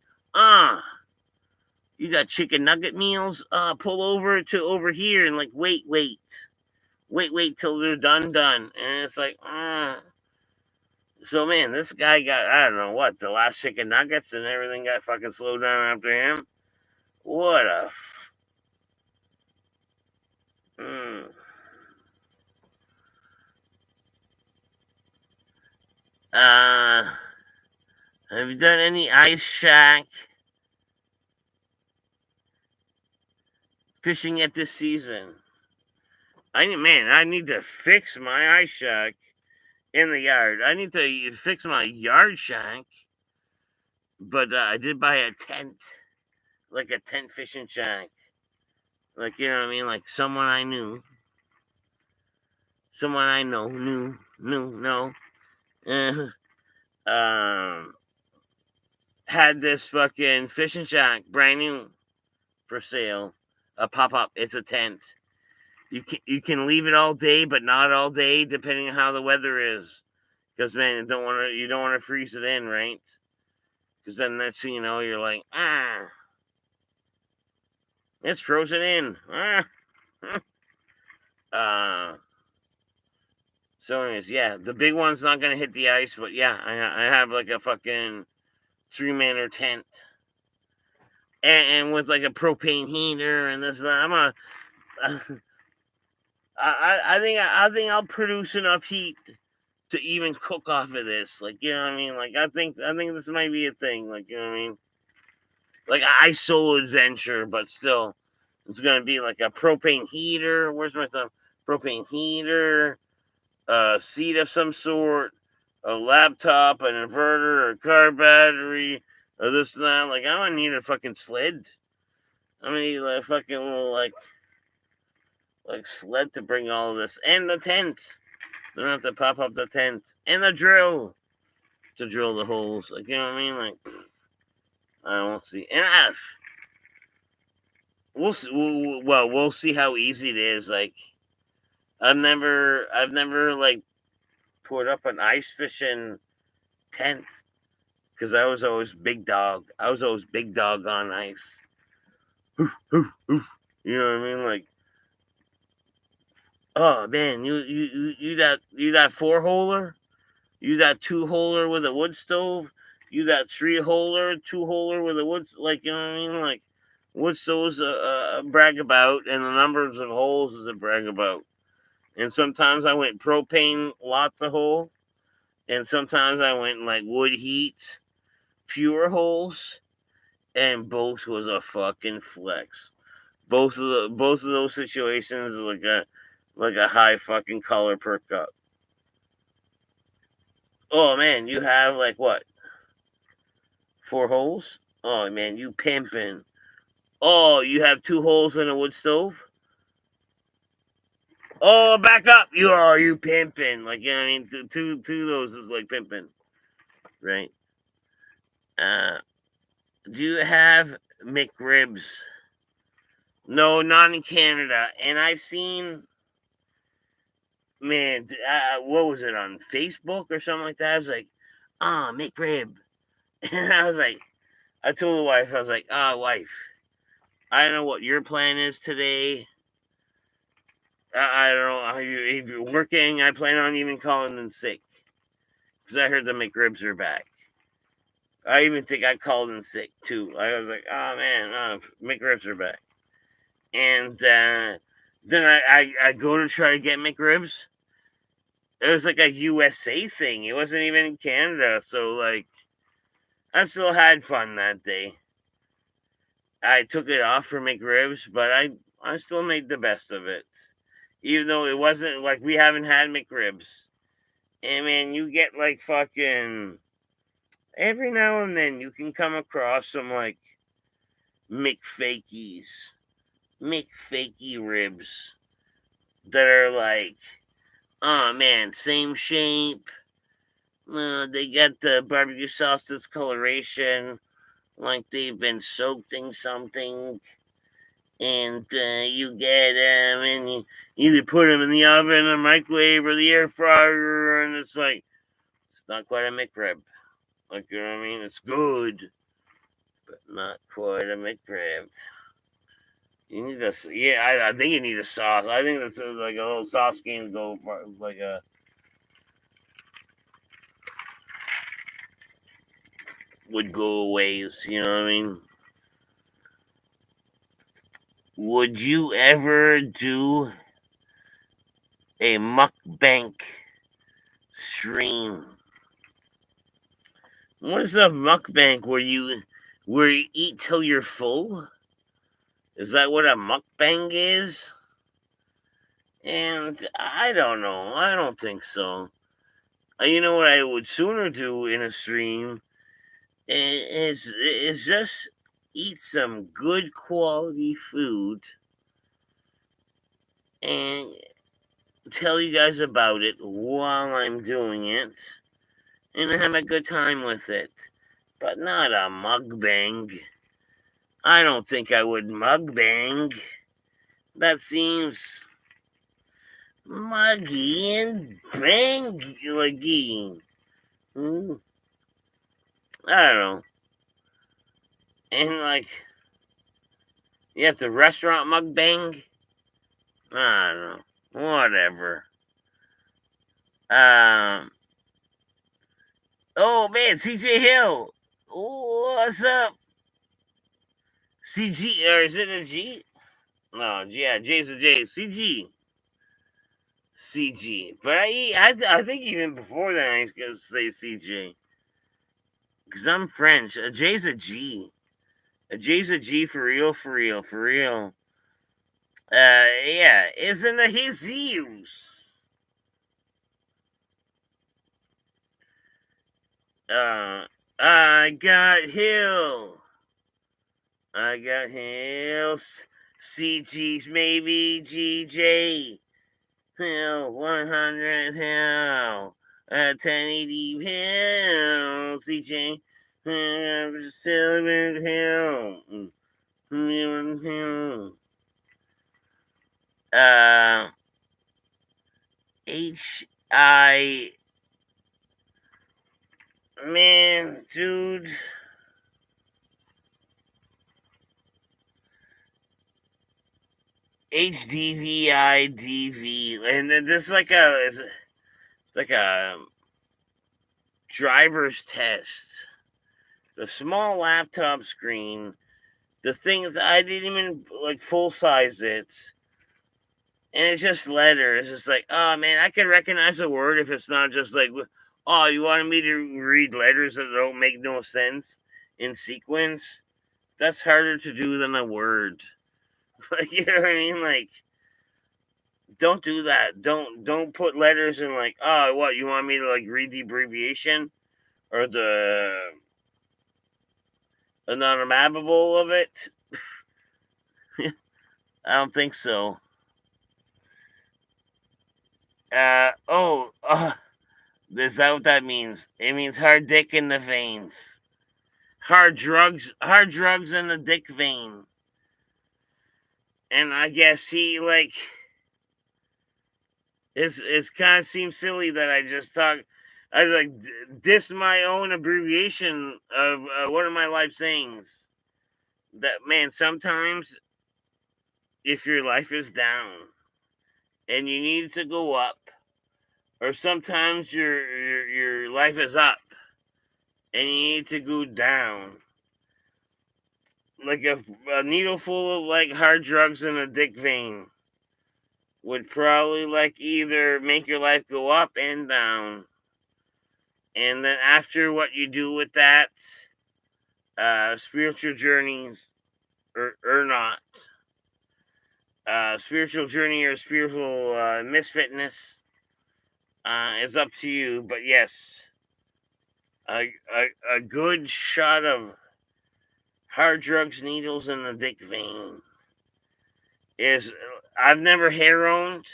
you got chicken nugget meals? Pull over to over here and like wait till they're done. And it's like, So man, this guy got, I don't know what, the last chicken nuggets, and everything got fucking slowed down after him. What a have you done any ice shack fishing yet this season? I need to fix my ice shack in the yard. I need to fix my yard shack, but I did buy a tent, like a tent fishing shack. Like, you know what I mean? Like someone I knew, someone I know no, um, had this fucking fishing shack brand new for sale. A pop up. It's a tent. You can leave it all day, but not all day, depending on how the weather is. Because man, you don't want to freeze it in, right? Because then next thing you know, you're like, it's frozen in. uh, so anyways, yeah, the big one's not gonna hit the ice, but yeah, I have like a fucking 3-manner tent, and with like a propane heater and this and that. I think I'll produce enough heat to even cook off of this. Like, you know what I mean? Like, I think this might be a thing. Like, you know what I mean? Like a solo adventure, but still, it's gonna be like a propane heater. Where's my stuff? Propane heater, a seat of some sort, a laptop, an inverter, a car battery, or this and that. Like, I don't need a fucking sled. I'm gonna need a fucking little like sled to bring all of this, and the tent. They don't have to pop up the tent and the drill to drill the holes. Like, you know what I mean? Like, I don't see. And we'll see, we'll see how easy it is. Like, I've never like put up an ice fishing tent because I was always big dog. I was always big dog on ice. You know what I mean? Like, oh man, you that 4-holer, you that 2-holer with a wood stove, you that 3-holer, 2-holer with a wood, like, you know what I mean? Like, wood stoves a brag about, and the numbers of holes is a brag about. And sometimes I went propane, lots of hole, and sometimes I went like wood heat, fewer holes, and both was a fucking flex. Both of those situations like a high fucking color perk up. Oh man, you have like what? 4 holes? Oh man, you pimping. Oh, you have 2 holes in a wood stove? Oh, back up! You pimping. Like, you know what I mean? Two of those is like pimping. Right? Uh do you have McRibs? No, not in Canada. And I've seen, man, what was it on Facebook or something like that? I was like, McRib. And I was like, I told the wife, I was like, wife, I don't know what your plan is today. I don't know if you're working. I plan on even calling in sick because I heard the McRibs are back. I even think I called in sick too. I was like, oh man, McRibs are back. And then I go to try to get McRibs. It was like a USA thing. It wasn't even in Canada. So, like, I still had fun that day. I took it off for McRibs, but I still made the best of it. Even though it wasn't like we haven't had McRibs. And man, you get like fucking every now and then you can come across some like McFakies, McFakey ribs that are like, oh man, same shape. They got the barbecue sauce discoloration, like they've been soaked in something. And you get them, and you either put them in the oven, or microwave, or the air fryer, and it's like, it's not quite a McRib. Like, you know what I mean? It's good, but not quite a McRib. You need a, yeah, I think you need a sauce. I think that's like a little sauce game to go for, like a, would go ways, you know what I mean? Would you ever do a mukbang stream? What is a mukbang where you eat till you're full? Is that what a mukbang is? And I don't know. I don't think so. You know what I would sooner do in a stream is just eat some good quality food and tell you guys about it while I'm doing it and have a good time with it. But not a mukbang. I don't think I would mukbang. That seems muggy and bangy. Hmm, I don't know. And like, you have to restaurant mukbang? I don't know. Whatever. Um. Oh man, CJ Hill. What's up? CG, or is it a G? No, yeah, J's a J. CG. CG. But I think even before that I was going to say CJ. Because I'm French. A J's a G. A J's a G for real, for real, for real. Yeah, isn't a Jesus. I got Hill. I got Hills. CG's maybe GJ. Hill 100 Hill. 1080 Hill. CJ. Silver Hill. Hill. HI. Man, dude. HDVIDV, and then this is like it's like a driver's test. The small laptop screen, the things I didn't even like full size it, and it's just letters. It's like, oh man, I can recognize a word if it's not just like, oh, you wanted me to read letters that don't make no sense in sequence. That's harder to do than a word. Like, you know what I mean? Like, don't do that. Don't put letters in like, oh, what, you want me to like read the abbreviation or the onomatopoeia of it? I don't think so. Oh, is that what that means? It means hard dick in the veins. Hard drugs in the dick vein. And I guess he like it's kind of seems silly that I just talk. I like diss my own abbreviation of one of my life sayings. That man, sometimes if your life is down and you need to go up, or sometimes your life is up and you need to go down, like a needle full of like hard drugs in a dick vein would probably like either make your life go up and down. And then after what you do with that, spiritual journeys or not, spiritual journey or spiritual misfitness is up to you. But yes, a good shot of hard drugs needles in the dick vein is. I've never heroined,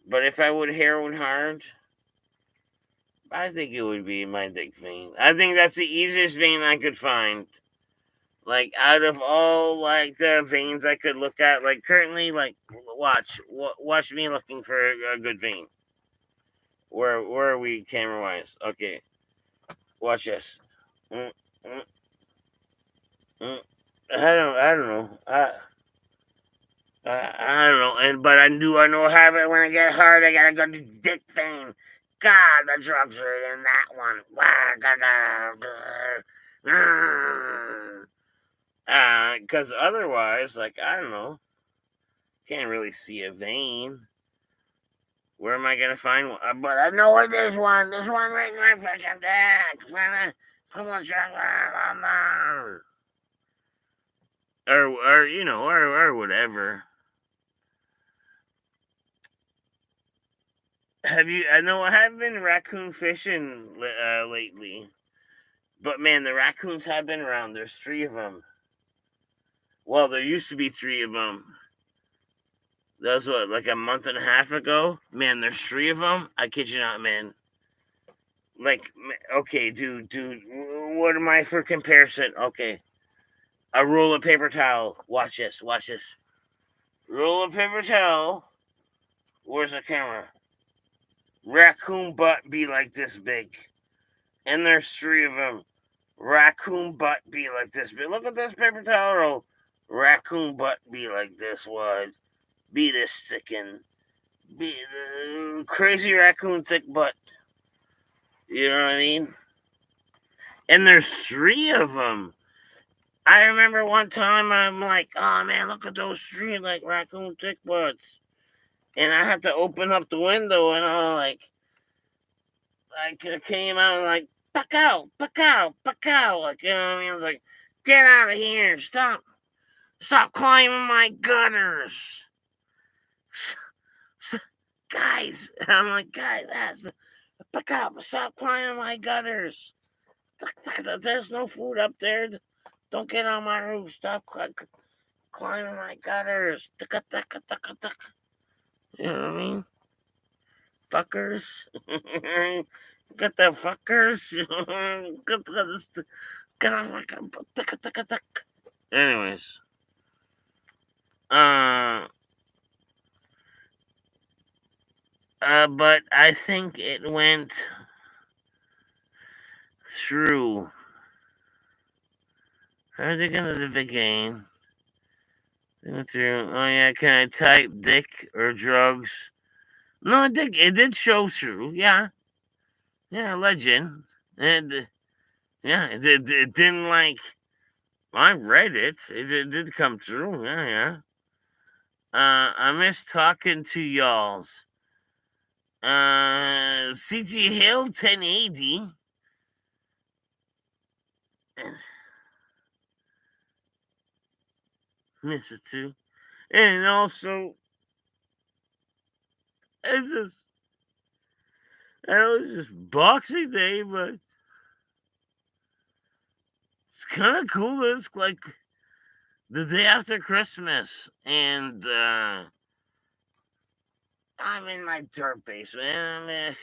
but if I would heroin hard, I think it would be my dick vein. I think that's the easiest vein I could find. Like out of all like the veins I could look at, like currently, like watch me looking for a good vein. Where are we camera wise? Okay, watch this. Mm, mm, mm. I don't know. I don't know. And but I know I have it when I get hard. I gotta go to dick vein. God, the drugs are in that one. Because otherwise, like I don't know, can't really see a vein. Where am I gonna find one? But I know where there's one. There's one right in my fucking dick. Put one on there. Or you know, or whatever. Have you? I know I have been raccoon fishing lately, but man, the raccoons have been around. There's three of them. Well, there used to be three of them. That was what, like a month and a half ago. Man, there's three of them. I kid you not, man. Like, okay, dude, what am I for comparison? Okay, a roll of paper towel. Watch this. Watch this. Roll of paper towel. Where's the camera? Raccoon butt be like this big. And there's three of them. Raccoon butt be like this big. Look at this paper towel roll. Raccoon butt be like this wide. Be this sticking. Be the crazy raccoon thick butt. You know what I mean? And there's three of them. I remember one time I'm like, oh man, look at those three like raccoon thick butts. And I had to open up the window and I came out and like, back out, back out, back out. Like, you know what I mean? I was like, get out of here. Stop climbing my gutters. Guys. I'm like, guys, back out. Stop climbing my gutters. There's no food up there. Don't get on my roof. Stop climbing my gutters. You know what I mean? Fuckers. Get the fuckers. Get off my gun. Anyways. But I think it went through. How did it get into the game? They went through. Oh yeah, can I type dick or drugs? No, it did show through. Yeah, legend. And yeah, it didn't like. I read it. It did come through. Yeah. I miss talking to y'alls. CG Hill 1080. Miss it too. And also, it's just, I know it's just Boxing Day, but it's kind of cool that it's like the day after Christmas. And I'm in my dirt basement. I mean,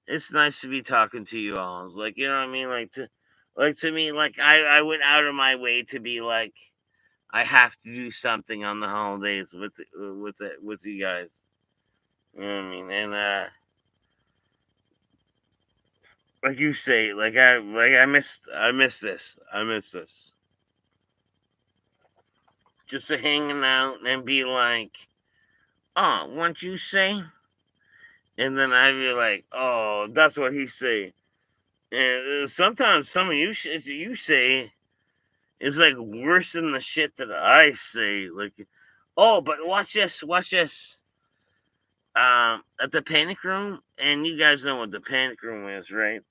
it's nice to be talking to you all. Like, you know what I mean? Like to me, like I went out of my way to be like, I have to do something on the holidays with you guys. You know what I mean? And like you say, I miss this. I miss this. Just to hanging out and be like, oh, what you say? And then I'd be like, oh, that's what he say. And sometimes some of you shit you say is like worse than the shit that I say. Like, oh, but watch this, watch this. At the panic room, and you guys know what the panic room is, right?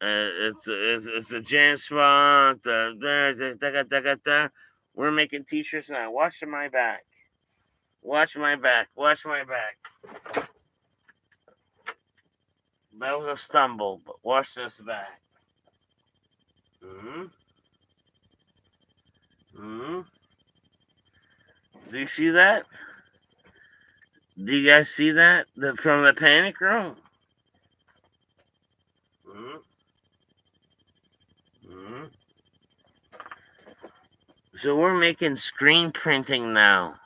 It's a jam spot. We're making t-shirts now. Watch my back. Watch my back. Watch my back. That was a stumble, but watch this back. Do you see that? Do you guys see that? From the panic room? So we're making screen printing now.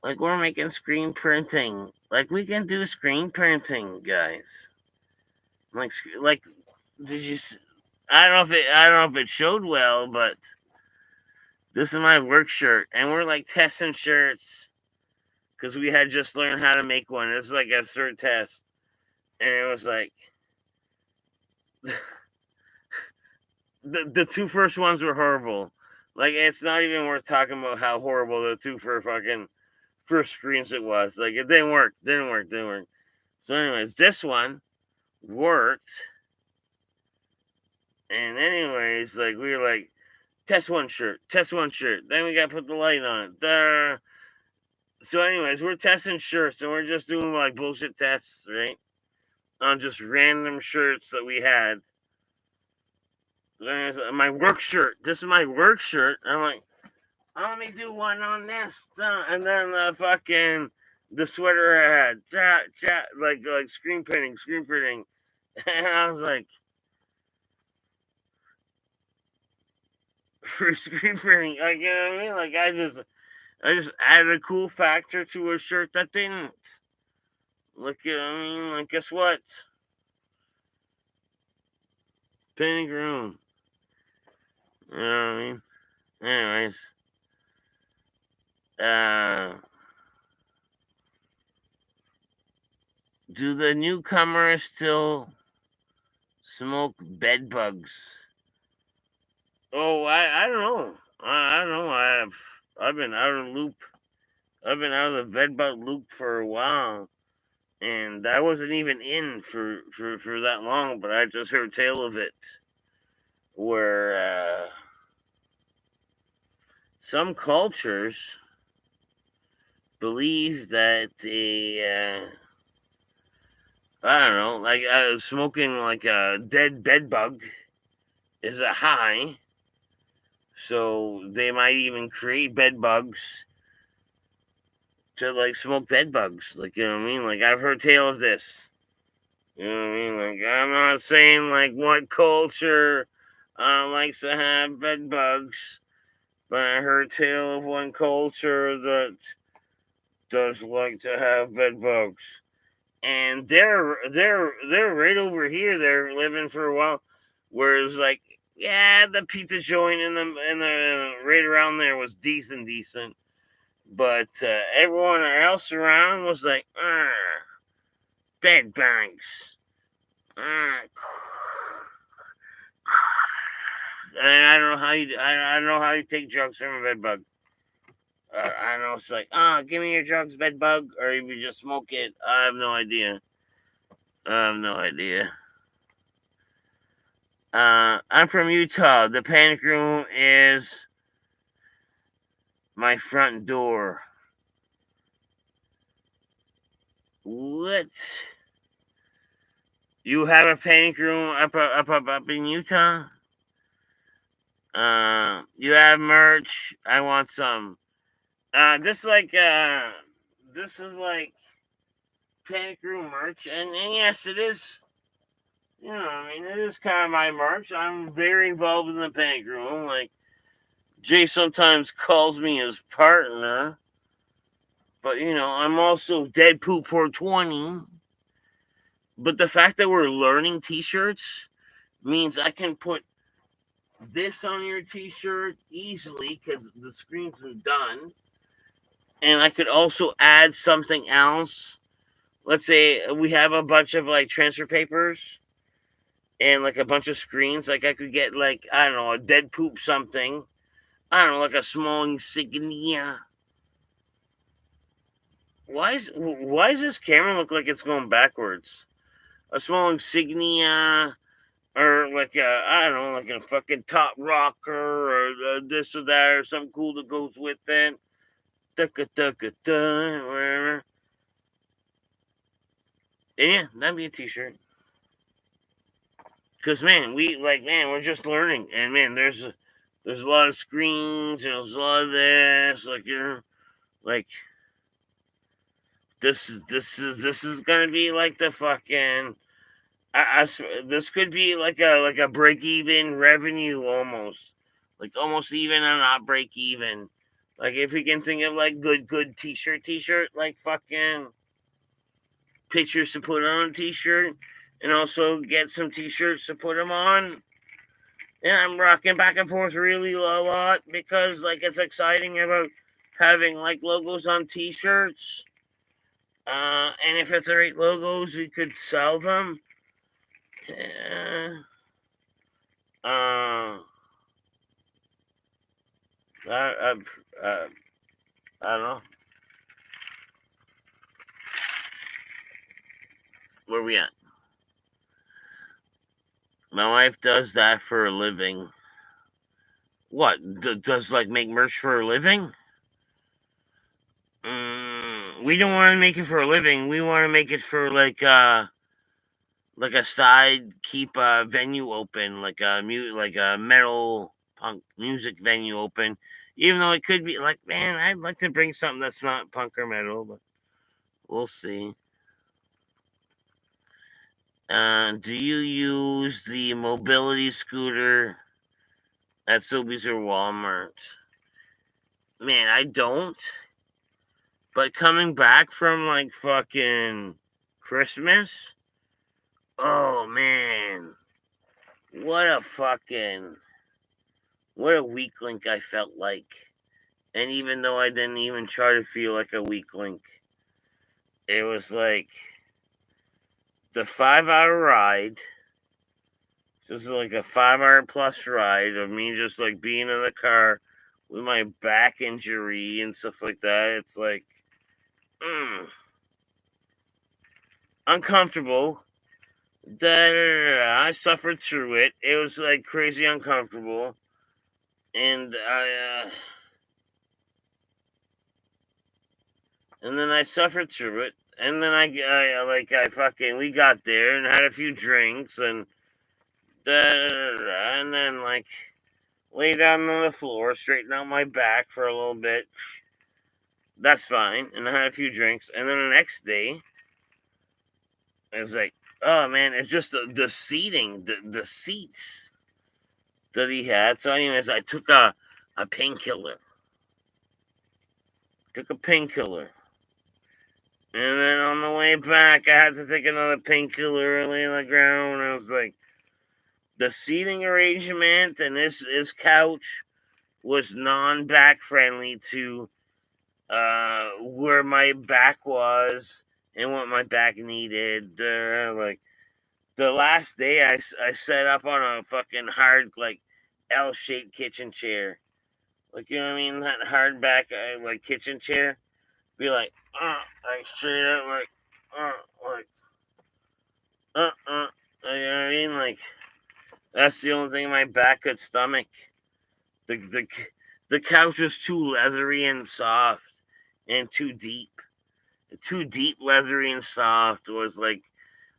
Like we're making screen printing. Like we can do screen printing, guys. Like did you? I don't know if it showed well, but this is my work shirt, and we're like testing shirts because we had just learned how to make one. This is like a third test, and it was like the two first ones were horrible. Like it's not even worth talking about how horrible the two first screens it was. Like it didn't work. So, anyways, this one worked. And anyways, like we were like, test one shirt. Then we gotta put the light on it. So, anyways, we're testing shirts and we're just doing like bullshit tests, right? On just random shirts that we had. My work shirt. This is my work shirt. I'm like, let me do one on this. And then the sweater I had, like screen printing. And I was like, for screen printing, like, you know what I mean? Like, I just added a cool factor to a shirt that didn't. Like, you know what I mean? Like, guess what? Panic room. You know what I mean? Anyways. Do the newcomers still smoke bed bugs? Oh, I don't know. I don't know. I've been out of the loop. I've been out of the bed bug loop for a while, and I wasn't even in for that long. But I just heard tale of it, where some cultures believe that I don't know, like smoking like a dead bed bug is a high. So they might even create bed bugs to like smoke bed bugs. Like, you know what I mean? Like, I've heard tale of this. You know what I mean? Like, I'm not saying like what culture likes to have bed bugs, but I heard tale of one culture that does like to have bed bugs. And they're right over here. They're living for a while. Whereas like, yeah, the pizza joint in the right around there was decent, but everyone else around was like, bed bugs. And I don't know how I don't know how you take drugs from a bed bug. I know it's like, give me your drugs, bed bug, or if you just smoke it. I have no idea. I'm from Utah. The panic room is my front door. What? You have a panic room up in Utah? You have merch. I want some. This is like panic room merch, and yes, it is. You know, I mean, it is kind of my merch. I'm very involved in the panic room. Like, Jay sometimes calls me his partner, but you know, I'm also Dead Poop 420. But the fact that we're learning T-shirts means I can put this on your T-shirt easily because the screen's been done, and I could also add something else. Let's say we have a bunch of like transfer papers and like a bunch of screens. Like I could get like, I don't know, a dead poop something. I don't know, like a small insignia. Why does this camera look like it's going backwards? A small insignia, or like a, I don't know, like a fucking top rocker, or this or that, or something cool that goes with it. Whatever. And yeah, that'd be a T-shirt. Cause man, we're just learning, and man, there's a lot of screens, there's a lot of this, like, you know, like this is gonna be like the fucking. This could be like a break even revenue almost, like almost even and not break even. Like if we can think of like good t-shirt, like fucking pictures to put on a t-shirt, and also get some t-shirts to put them on. And I'm rocking back and forth really a lot because like it's exciting about having like logos on t-shirts. And if it's the right logos, we could sell them. Uh, I, I don't know. Where we at? My wife does that for a living. What? Does like make merch for a living? we don't want to make it for a living. We want to make it for like a side, keep a venue open, like a metal punk music venue open. Even though it could be like, man, I'd like to bring something that's not punk or metal, but we'll see. Do you use the mobility scooter at Sobeys or Walmart? Man, I don't. But coming back from like fucking Christmas, oh man, what a weak link I felt like. And even though I didn't even try to feel like a weak link, it was like the 5 hour ride. Just like a 5 hour plus ride of me just like being in the car with my back injury and stuff like that. It's like uncomfortable. I suffered through it. It was like crazy uncomfortable, and then I suffered through it, and then we got there and had a few drinks and and then like lay down on the floor, straighten out my back for a little bit. That's fine, and I had a few drinks, and then the next day, it was like, oh man, it's just the seating, the seats that he had. So, anyways, I took a painkiller. Took a painkiller. And then on the way back, I had to take another painkiller and lay on the ground. I was like, the seating arrangement and this couch was non-back friendly to where my back was and what my back needed. Like the last day, I set up on a fucking hard like L-shaped kitchen chair, like you know what I mean, that hard back like kitchen chair. Be like straight up like like you know what I mean, like that's the only thing my back could stomach. The couch was too leathery and soft and too deep. Too deep, leathery, and soft was like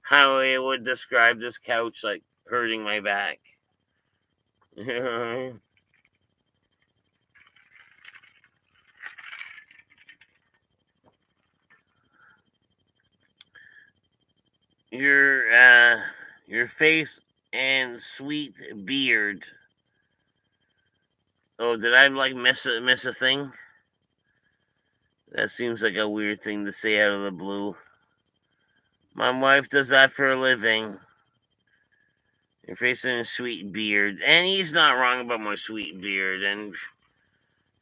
how I would describe this couch, like hurting my back. You know what I mean? Your face and sweet beard. Oh, did I like miss a thing? That seems like a weird thing to say out of the blue. My wife does that for a living. Your face and a sweet beard. And he's not wrong about my sweet beard. And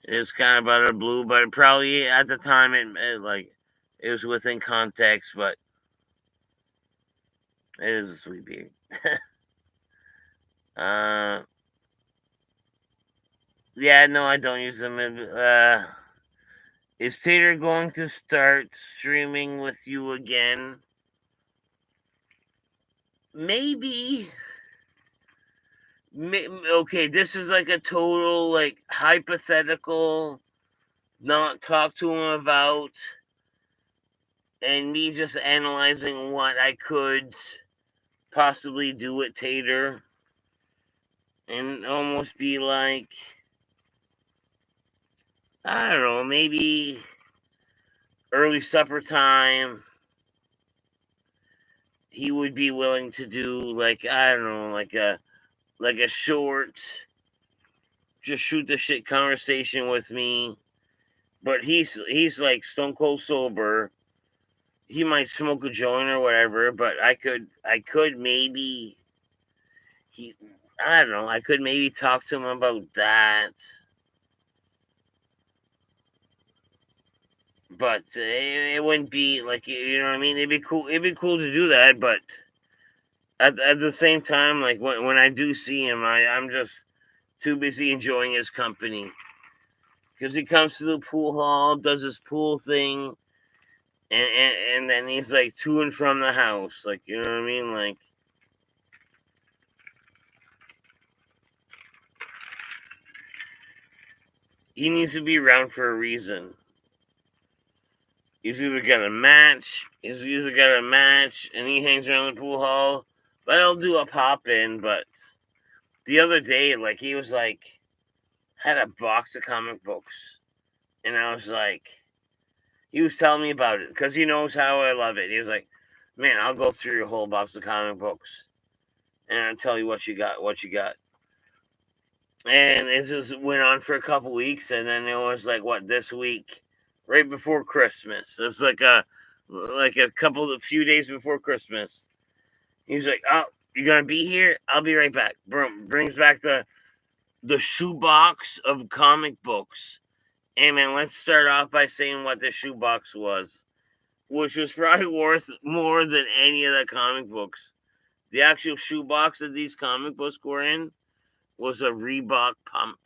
it's kind of out of the blue, but probably at the time it was within context, but it is a sweet beard. Yeah, no, I don't use them. Is Tater going to start streaming with you again? Maybe. Okay, this is like a total like hypothetical, not talk to him about, and me just analyzing what I could possibly do with Tater, and almost be like, I don't know, maybe early supper time. He would be willing to do like, I don't know, like a short, just shoot the shit conversation with me. But he's like stone cold sober. He might smoke a joint or whatever, but I could maybe I don't know, I could maybe talk to him about that. But it wouldn't be like, you know what I mean. It'd be cool to do that, but at the same time, like when I do see him, I'm just too busy enjoying his company, because he comes to the pool hall, does his pool thing, and then he's like to and from the house, like, you know what I mean, like. He needs to be around for a reason. He's either got a match, and he hangs around the pool hall. But I'll do a pop in. But the other day, like, he was like, had a box of comic books. And I was like, he was telling me about it because he knows how I love it. He was like, man, I'll go through your whole box of comic books and I'll tell you what you got. And it just went on for a couple weeks. And then it was like, what, this week, right before Christmas. It was like a few days before Christmas. He was like, oh, you're going to be here? I'll be right back. Brings back the shoebox of comic books. Hey man, let's start off by saying what the shoebox was, which was probably worth more than any of the comic books. The actual shoebox that these comic books were in was a Reebok pump.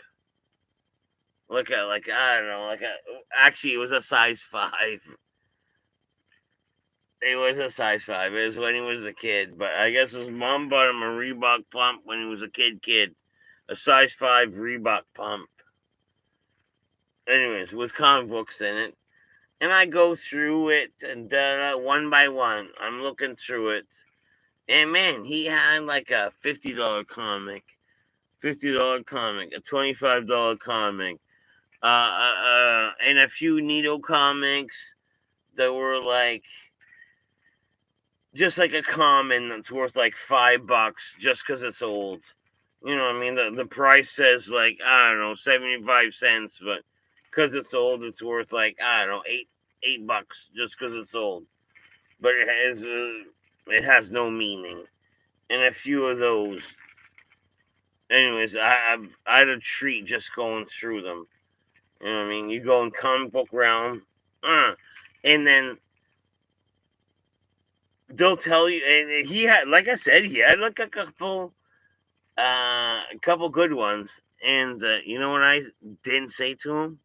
Actually, it was a size 5. It was a size 5. It was when he was a kid, but I guess his mom bought him a Reebok pump when he was a kid. A size 5 Reebok pump. Anyways, with comic books in it. And I go through it and one by one. I'm looking through it. And man, he had like a $50 comic, a $25 comic, and a few Neato comics that were like just like a common that's worth like $5 just because it's old. You know what I mean? The price says like, I don't know, 75 cents, but because it's old, it's worth like, I don't know, $8 just because it's old. But it has no meaning. And a few of those. Anyways, I had a treat just going through them. You know what I mean? You go in comic book realm, and then they'll tell you. And he had, like I said, he had like a couple good ones. And you know what I didn't say to him?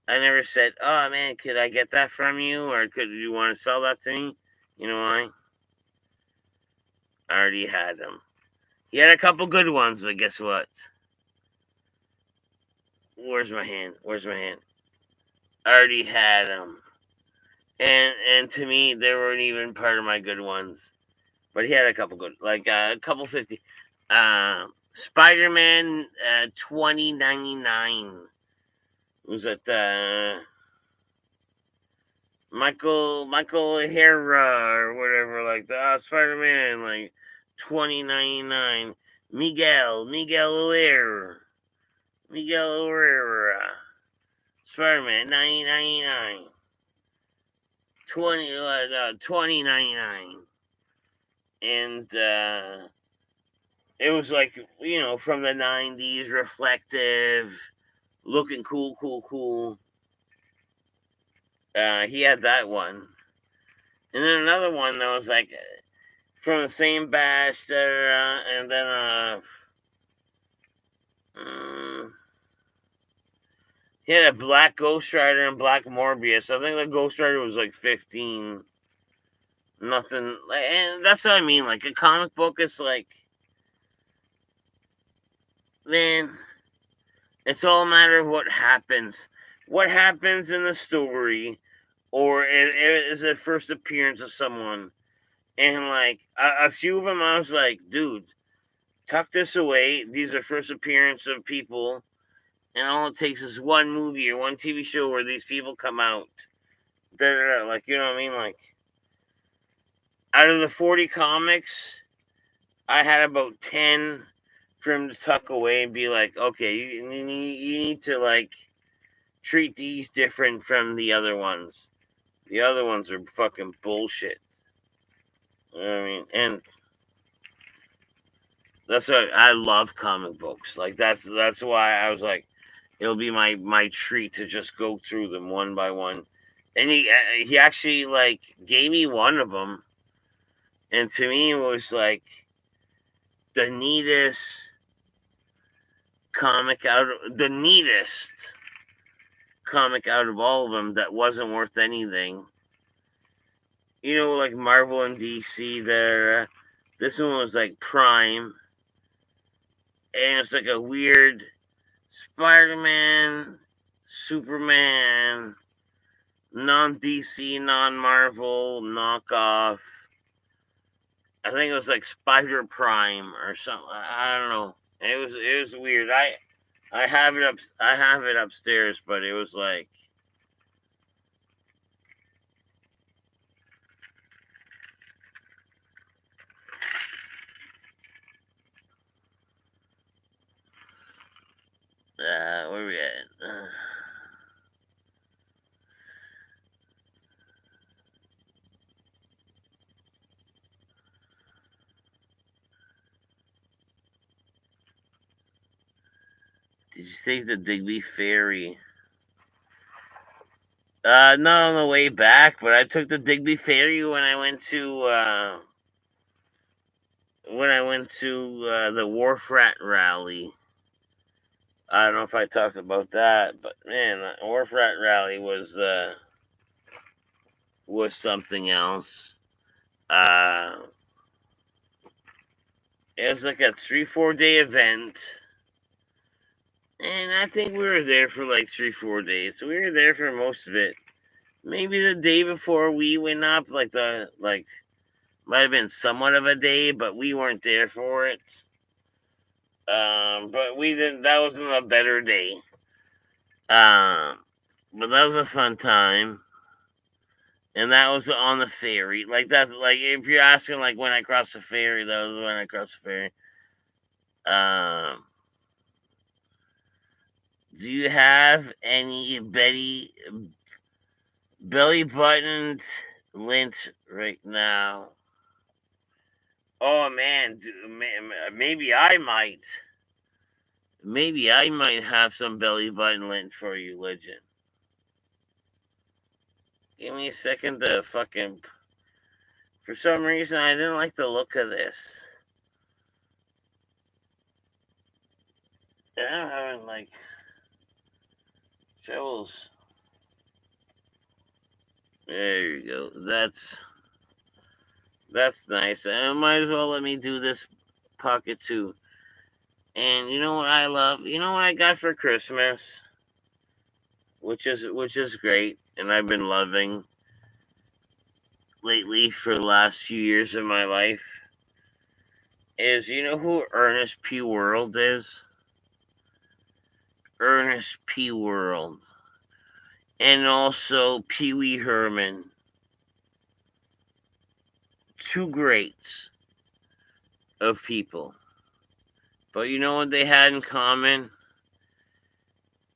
I never said, "Oh man, could I get that from you, or could you want to sell that to me?" You know why? I already had them. He had a couple good ones, but guess what? Where's my hand? I already had them, and to me, they weren't even part of my good ones. But he had a couple good, like a couple 50. Spider-Man 2099 was at Michael O'Hara or whatever, like that. Spider-Man like 2099. Miguel O'Hara. Spider-Man 1999. 2099. And it was like, you know, from the 90s, reflective, looking cool. He had that one. And then another one that was like from the same batch, and then he had a black Ghost Rider and black Morbius. I think the Ghost Rider was like 15. Nothing, and that's what I mean. Like a comic book is like, man, it's all a matter of what happens. What happens in the story, or it is a first appearance of someone. And like a few of them, I was like, dude, tuck this away. These are first appearance of people, and all it takes is one movie or one TV show where these people come out. Like, you know what I mean? Like, out of the 40 comics, I had about 10 for him to tuck away and be like, okay, you need to like treat these different from the other ones. The other ones are fucking bullshit. You know what I mean? And that's why I love comic books. Like that's why I was like, it'll be my treat to just go through them one by one. And he actually like gave me one of them, and to me it was like the neatest comic out of all of them that wasn't worth anything. You know, like Marvel and DC there. This one was like Prime. And it's like a weird Spider-Man, Superman, non-DC, non-Marvel knockoff. I think it was like Spider Prime or something. I don't know. It was weird. I have it up. I have it upstairs, but it was like. Where we at? Did you say the Digby Ferry? Not on the way back, but I took the Digby Ferry when I went to the Wharf Rat rally. I don't know if I talked about that, but man, the Wharf Rat rally was something else. It was like a 3-4 day event. And I think we were there for like 3-4 days. So we were there for most of it. Maybe the day before we went up, might have been somewhat of a day, but we weren't there for it. But we didn't. That wasn't a better day. But that was a fun time, and that was on the ferry. Like that. Like if you're asking, like when I crossed the ferry, that was when I crossed the ferry. Do you have any belly buttoned lint right now? Oh man, maybe I might. Maybe I might have some belly button lint for you, Legend. Give me a second to fucking. For some reason, I didn't like the look of this. I'm having like troubles. There you go. That's nice. I might as well let me do this pocket too. And you know what I love? You know what I got for Christmas? Which is great, and I've been loving lately for the last few years of my life. Is you know who Ernest P. Worrell is? Ernest P. Worrell. And also Pee Wee Herman. Two greats of people. But you know what they had in common?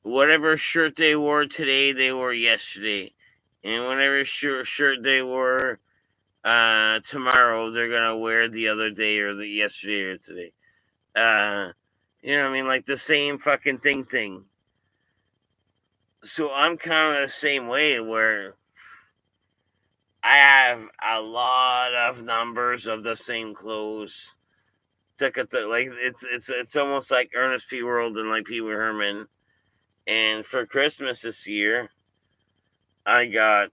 Whatever shirt they wore today, they wore yesterday. And whatever shirt they wore tomorrow, they're going to wear the other day or the yesterday or today. You know what I mean? Like the same fucking thing. So I'm kind of the same way where I have a lot of numbers of the same clothes. Like it's almost like Ernest P. Worrell and like Pee Wee Herman. And for Christmas this year, I got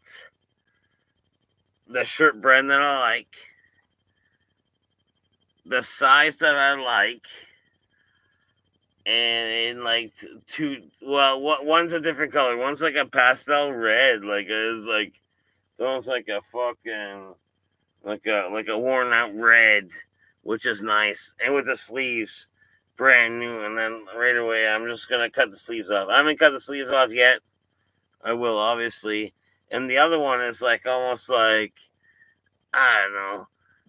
the shirt brand that I like, the size that I like, and in like one's a different color. One's like a pastel red, like it's like almost like a fucking like a worn out red, which is nice, and with the sleeves brand new. And then right away I'm just gonna cut the sleeves off. I haven't cut the sleeves off yet. I will obviously. And the other one is like almost like I don't know,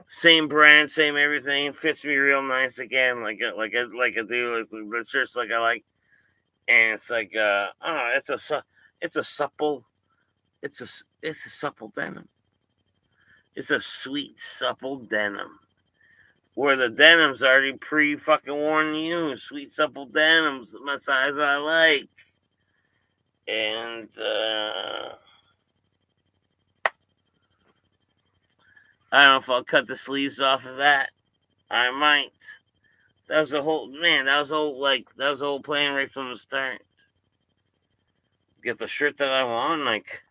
same brand, same everything, fits me real nice again, like I do, like the shirts like I like. And it's like I don't know, it's a supple, it's a supple denim. It's a sweet supple denim. Where the denim's already pre fucking worn to you. Sweet supple denims, my size I like. And I don't know if I'll cut the sleeves off of that. I might. That was the whole plan right from the start. Get the shirt that I want, like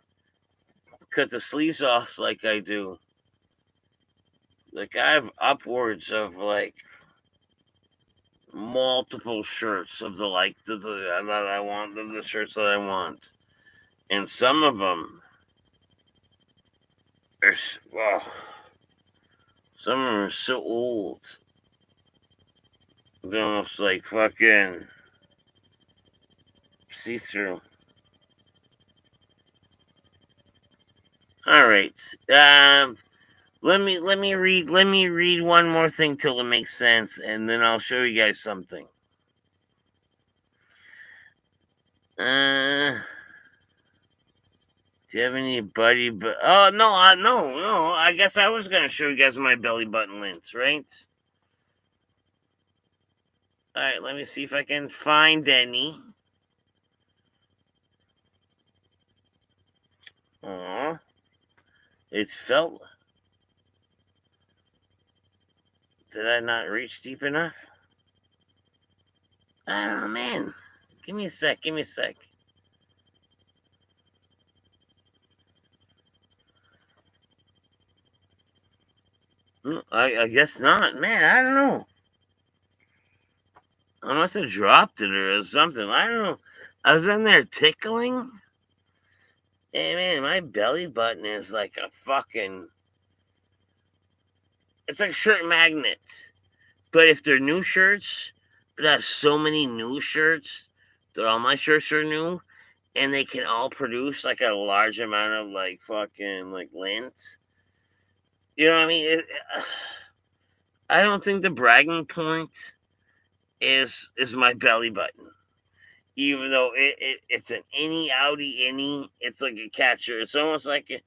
cut the sleeves off like I do. Like I have upwards of like multiple shirts of the that I want, the shirts that I want, and some of them Wow, some of them are so old. They're almost like fucking see-through. All right. Let me read one more thing till it makes sense, and then I'll show you guys something. Do you have any buddy? Oh no, no. I guess I was gonna show you guys my belly button lints, right? All right, let me see if I can find any. Aw, it's felt. Did I not reach deep enough? I don't know, man. Give me a sec. I guess not, man. I don't know. I must have dropped it or something. I don't know. I was in there tickling. Hey, man, my belly button is like a fucking. It's like a shirt magnet. But if they're new shirts, but I have so many new shirts that all my shirts are new, and they can all produce like a large amount of like fucking like lint. You know what I mean? I don't think the bragging point is my belly button. Even though it's an innie outie innie, it's like a catcher. It's almost like a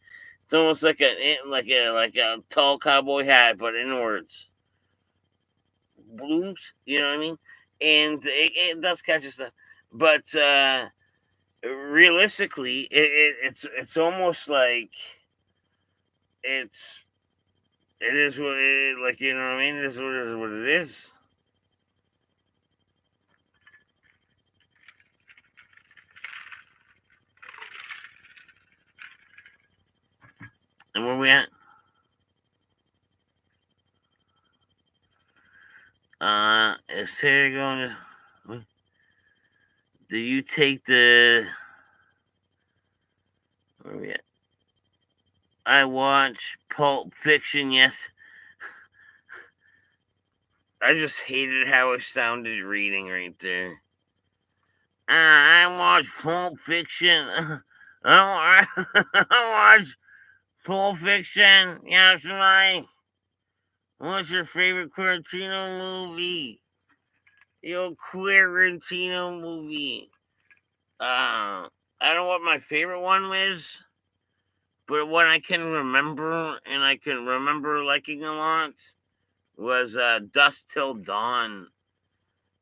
tall cowboy hat, but inwards. Blues, you know what I mean? And it does catch stuff, but realistically, it's almost like it's it is what it like, you know what I mean. It is what it is. And where we at? Is Terry going to? Do you take the? Where we at? I watch Pulp Fiction. Yes. I just hated how it sounded reading right there. I watch Pulp Fiction. I watch Pulp Fiction. Yes, right. What's your favorite Tarantino movie? Your Tarantino movie. I don't know what my favorite one was, but what I can remember and I can remember liking a lot was Dusk Till Dawn.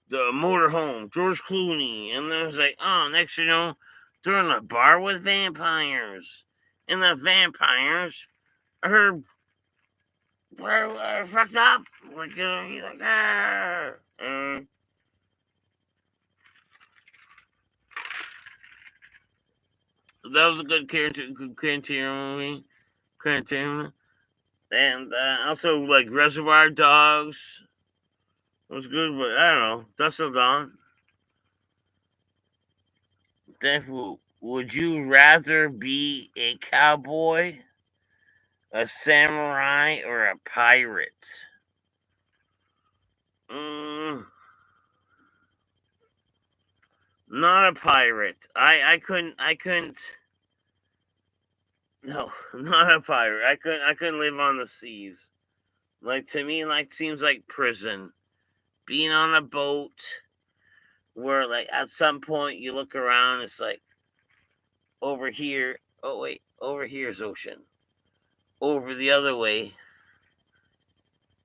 The motorhome, George Clooney, and then it was like, oh, next you know, they're in a bar with vampires, and the vampires are fucked up. Like, he's like, ah. That was a good Tarantino movie. Tarantino. And also, like, Reservoir Dogs was good, but I don't know. Dust Till Dawn. Definitely. Would you rather be a cowboy, a samurai, or a pirate? Mm, not a pirate. I couldn't. No, not a pirate. I couldn't live on the seas. Like, to me, like, seems like prison. Being on a boat where, like, at some point you look around, it's like over here. Oh wait, over here is ocean. Over the other way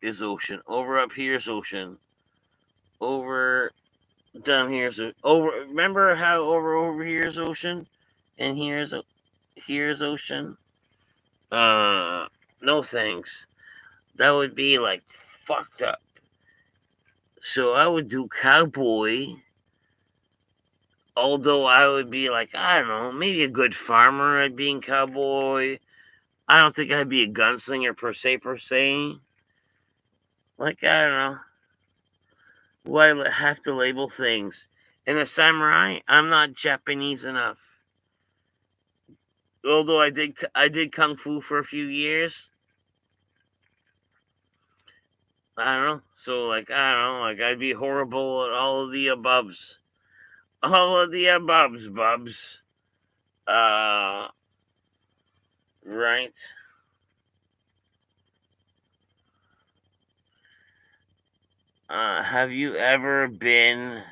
is ocean. Over up here is ocean. Over down here is over. Remember how over here is ocean, and here's ocean. No thanks. That would be like fucked up. So I would do cowboy. Although I would be like, I don't know, maybe a good farmer at being cowboy. I don't think I'd be a gunslinger per se. Like, I don't know. Why have to label things? And a samurai, I'm not Japanese enough. Although I did kung fu for a few years. I don't know. So like I don't know, like I'd be horrible at all of the aboves. All of the aboves, bubs. Uh right. Have you ever been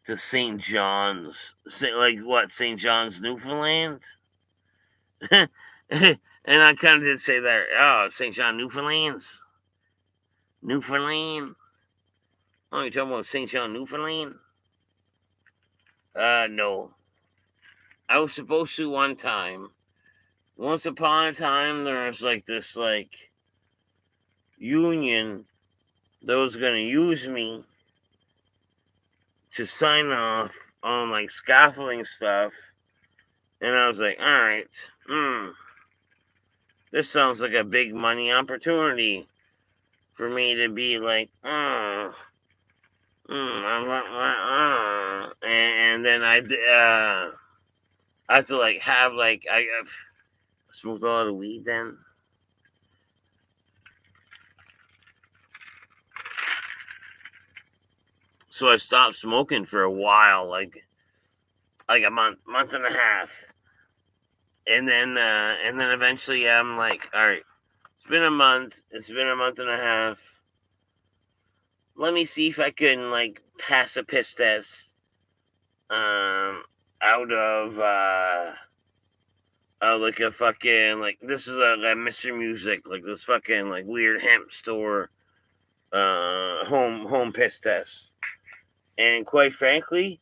to St. John's? Like what? St. John's, Newfoundland? And I kind of did say that. Oh, St. John, Newfoundlands. Newfoundland. Oh, you're talking about St. John, Newfoundland? No. I was supposed to one time. Once upon a time, there was like this like union that was gonna use me to sign off on like scaffolding stuff, and I was like, all right, this sounds like a big money opportunity for me to be like, and then I had to like have like I smoked a lot of weed then. So I stopped smoking for a while, like a month and a half, and then eventually I'm like, all right, it's been a month, it's been a month and a half. Let me see if I can like pass a piss test, out of like a fucking like this is a Mr. Music, like this fucking like weird hemp store, home piss test. And quite frankly,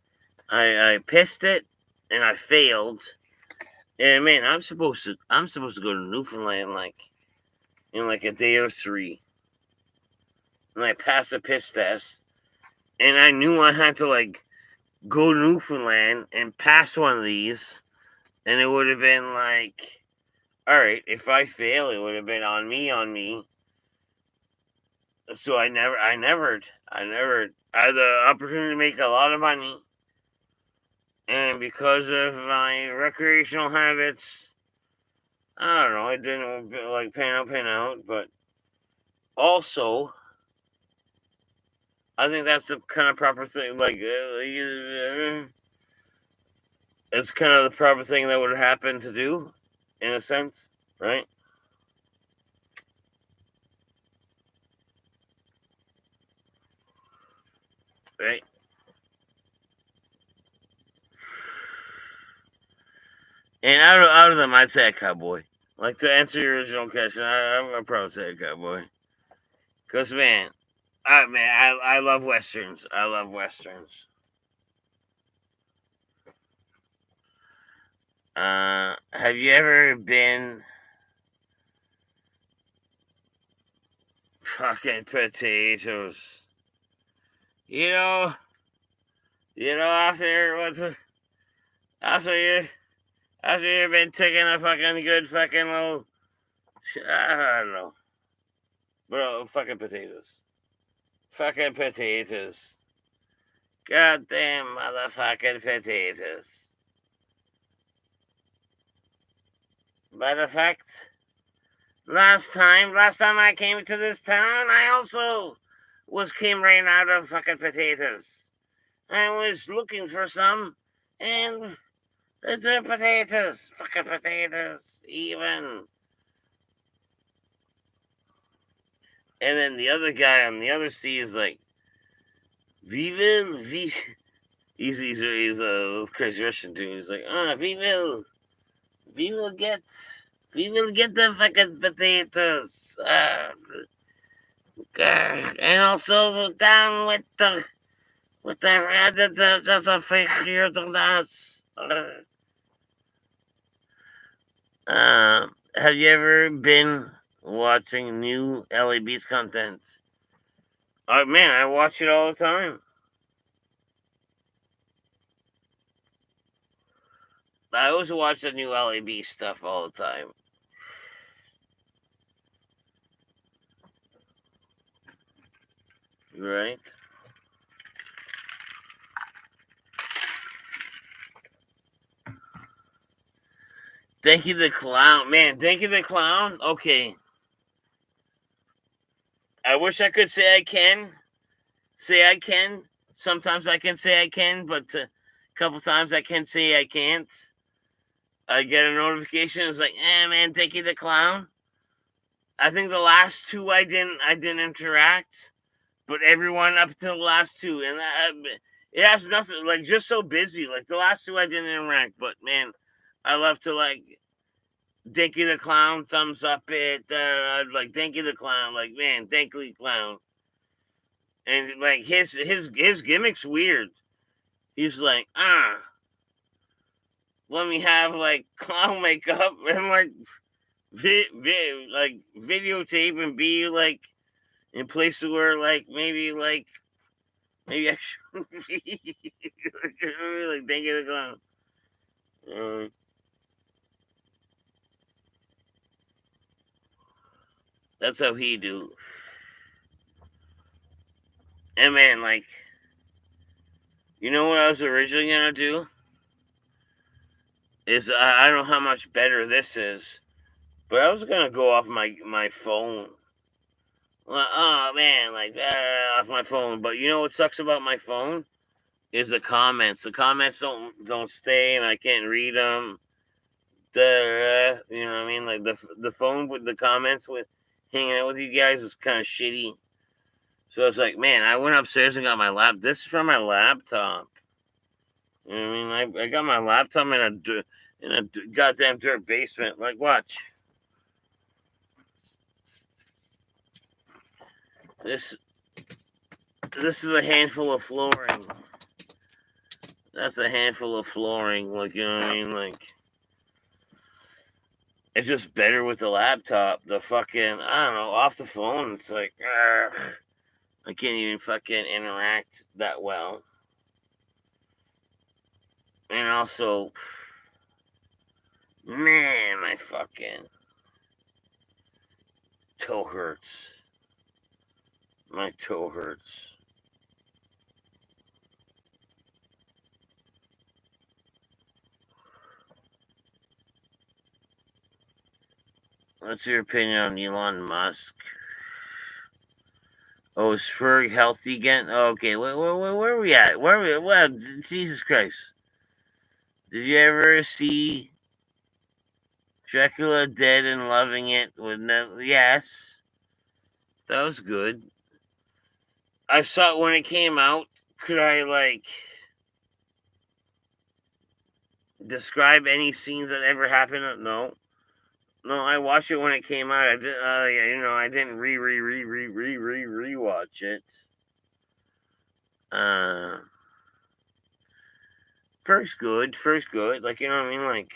I pissed it and I failed. And man, I'm supposed to go to Newfoundland like in like a day or three. And I passed the piss test. And I knew I had to like go to Newfoundland and pass one of these. And it would have been like, all right, if I fail, it would have been on me. So I never I had the opportunity to make a lot of money. And because of my recreational habits, I don't know, it didn't like pan out, but also, I think that's the kind of proper thing, like, it's kind of the proper thing that would happen to do, in a sense, right? Right? And out of them, I'd say a cowboy. Like, to answer your original question, I'd probably say a cowboy. Because, I love Westerns. I love Westerns. Have you ever been fucking potatoes? You know, after after you after you've been taking a fucking good fucking little, I don't know, bro, fucking potatoes, fucking potatoes, goddamn motherfucking potatoes. Matter of fact, last time I came to this town, I also came right out of fucking potatoes. I was looking for some, and it's potatoes, fucking potatoes, even. And then the other guy on the other sea is like, "We will, we." He's a crazy Russian dude. He's like, we will get, the fucking potatoes. And also down with the fake here the last. Have you ever been watching new LA Beats content? Oh man, I watch it all the time. I always watch the new LAB stuff all the time. Right? Dinky the Clown. Man, Dinky the Clown? Okay. I wish I could say I can. Say I can. Sometimes I can say I can, but a couple times I can say I can't. I get a notification. It's like, man, Dinky the Clown. I think the last two I didn't interact, but everyone up until the last two, and it has nothing, like, just so busy. Like, the last two I didn't interact, but man, I love to, like, Dinky the Clown, thumbs up it, like, Dinky the Clown, like, man, Dinky the Clown. And, like, his gimmick's weird. He's like, let me have, like, clown makeup and, like, like, videotape and be, like, in places where, like, maybe I shouldn't be. Like, Dinky the Clown. That's how he do. And man, like, you know what I was originally gonna do? Is I don't know how much better this is, but I was gonna go off my phone. Like, oh man, like off my phone. But you know what sucks about my phone is the comments. The comments don't stay, and I can't read them. You know what I mean? Like the phone with the comments with hanging out with you guys is kind of shitty. So it's like, man, I went upstairs and got my lap. This is from my laptop. You know what I mean? I got my laptop in a goddamn dirt basement. Like, watch. This is a handful of flooring. That's a handful of flooring. Like, you know what I mean? Like, it's just better with the laptop. The fucking, I don't know, off the phone, it's like, I can't even fucking interact that well. And also, man, my fucking toe hurts. My toe hurts. What's your opinion on Elon Musk? Oh, is Ferg healthy again? Oh, okay, where are we at? Where are we? Well, Jesus Christ! Did you ever see Dracula Dead and Loving It? Yes, that was good. I saw it when it came out. Could I like describe any scenes that ever happened? No. No, I watched it when it came out. I did. Yeah, you know, I didn't rewatch it. First good. Like, you know what I mean? Like,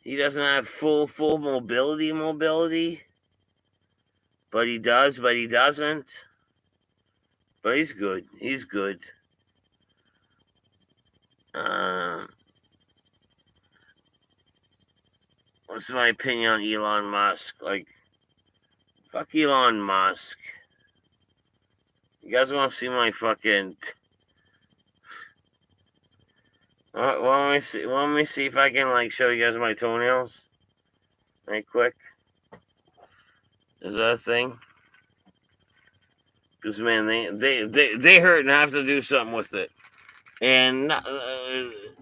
he doesn't have full mobility, but he does, but he doesn't. But he's good. What's my opinion on Elon Musk? Like, fuck Elon Musk. You guys want to see my fucking? Let me see if I can like show you guys my toenails. Right, quick. Is that a thing? Because man, they hurt and I have to do something with it. And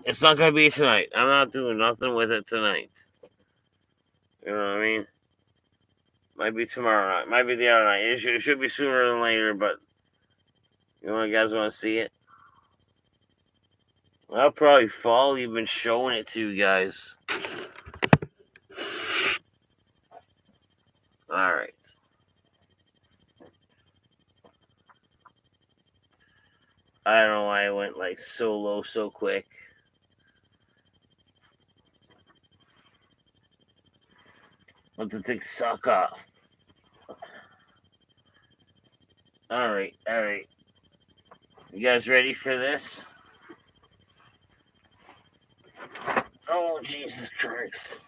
it's not gonna be tonight. I'm not doing nothing with it tonight. You know what I mean? Might be tomorrow night. Might be the other night. It should be sooner than later, but you guys want to see it? I'll probably fall even showing it to you guys. Alright. I don't know why I went like so low so quick. Let the thing suck off. Alright. You guys ready for this? Oh, Jesus Christ.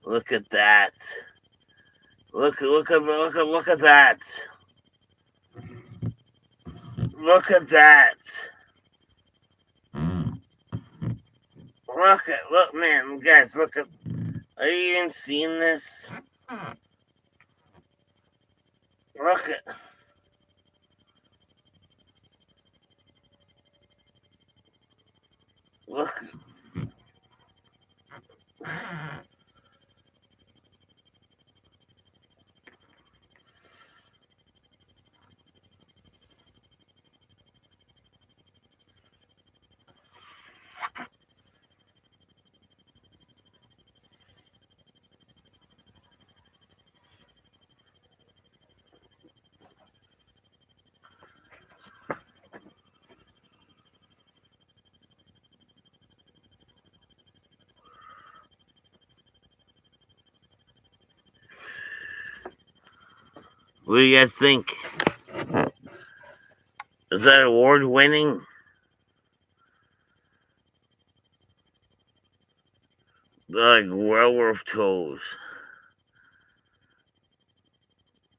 Look at that. Look at that. Look at that. Look, man, guys, look at. Are you even seeing this? Look at. Look. What do you guys think? Is that award winning? Like werewolf toes.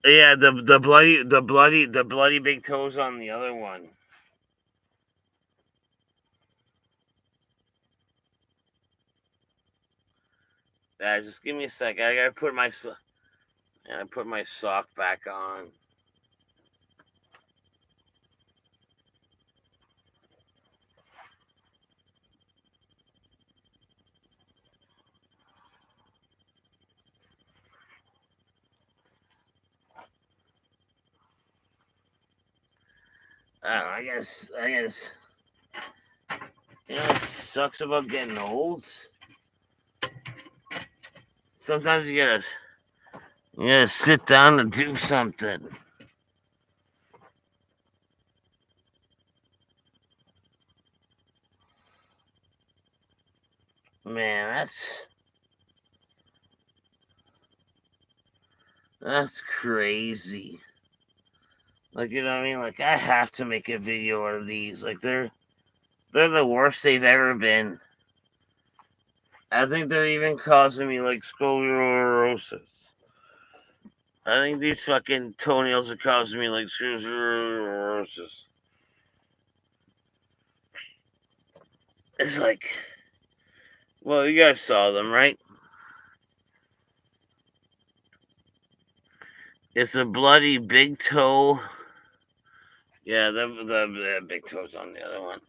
Yeah, the bloody big toes on the other one. Just give me a sec. I gotta put my sock back on. I don't know, I guess. You know what sucks about getting old? Sometimes you gotta sit down and do something. Man, that's crazy. Like, you know what I mean? Like, I have to make a video out of these. Like, they're the worst they've ever been. I think they're even causing me like scoliosis. I think these fucking toenails are causing me like scoliosis. It's like, well, you guys saw them, right? It's a bloody big toe. Yeah, the big toe's on the other one.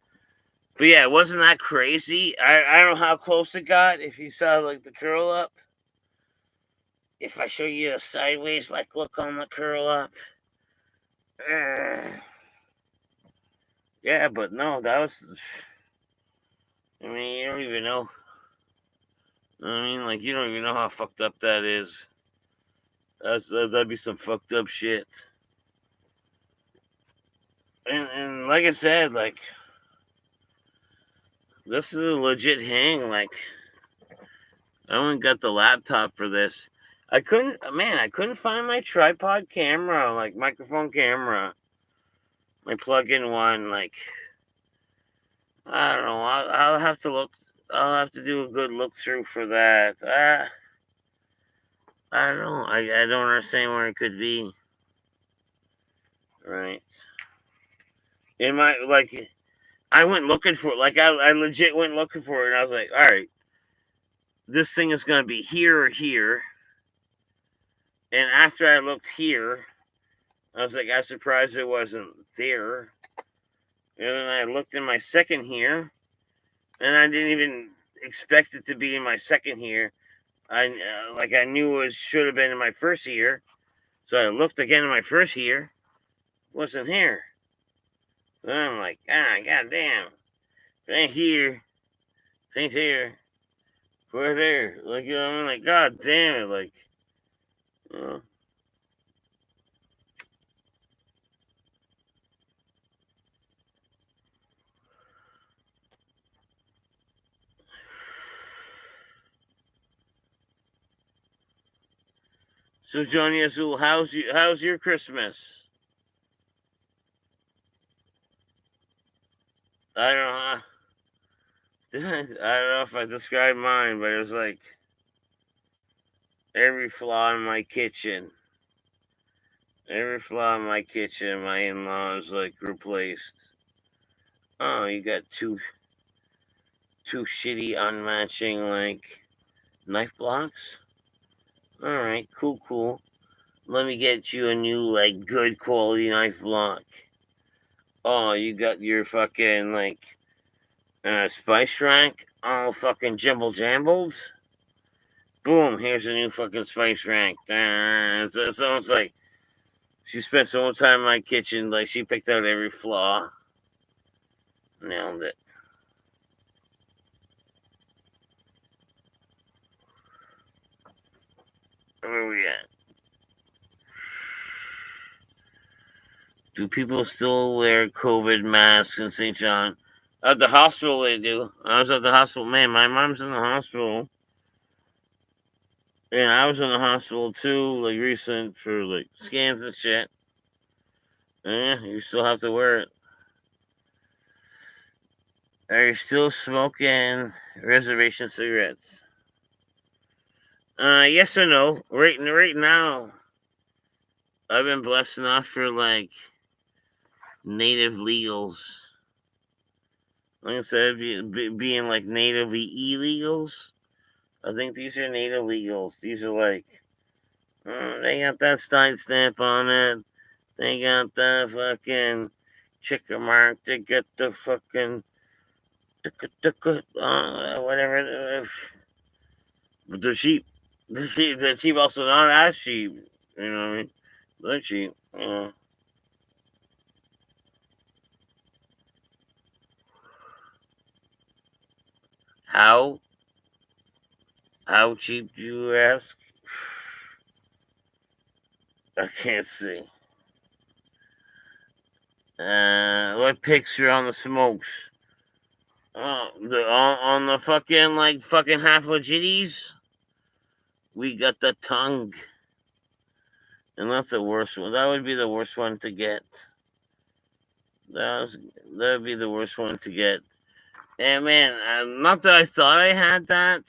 But yeah, wasn't that crazy? I don't know how close it got. If you saw like the curl up, if I show you a sideways like look on the curl up, yeah, but no, that was. I mean, you don't even know. I mean, like you don't even know how fucked up that is. That'd be some fucked up shit. And like I said, like this is a legit hang. Like I only got the laptop for this. I couldn't find my tripod camera, like microphone camera, my plug-in one. Like I don't know. I'll have to look. I'll have to do a good look through for that. I don't know. I don't understand where it could be. Right. It might like I went looking for it. Like I legit went looking for it, and I was like, all right, this thing is gonna be here or here. And after I looked here, I was like, I was surprised it wasn't there. And then I looked in my second here, and I didn't even expect it to be in my second here. I knew it should have been in my first here, so I looked again in my first here, wasn't here. So I'm like, goddamn, it ain't here, it ain't here, we're there. Like you know, I'm like, god damn it, like, you know. So Johnny Azul, how's your Christmas? I don't know. I don't know if I described mine, but it was like every flaw in my kitchen. Every flaw in my kitchen, my in-laws like replaced. Oh, you got two shitty, unmatching like knife blocks. All right, cool. Let me get you a new like good quality knife block. Oh, you got your fucking like spice rack all fucking jumbled. Boom, here's a new fucking spice rack. So it's like she spent so much time in my kitchen, like she picked out every flaw. Nailed it. Where are we at? Do people still wear COVID masks in St. John? At the hospital, they do. I was at the hospital. Man, my mom's in the hospital. And I was in the hospital too, like recent for like scans and shit. Yeah, you still have to wear it. Are you still smoking reservation cigarettes? Yes or no? Right now, I've been blessed enough for like native legals. Like I said, being like natively illegals. I think these are native legals. These are like, they got that Stein stamp on it. They got the fucking chicken mark. They got the fucking whatever. But they're cheap. They're cheap. Also not as cheap. You know what I mean? They're cheap. How cheap do you ask? I can't see. What picture on the smokes? On the fucking half legitties, we got the tongue, and that's the worst one. That would be the worst one to get. That would be the worst one to get. And man, not that I thought I had that,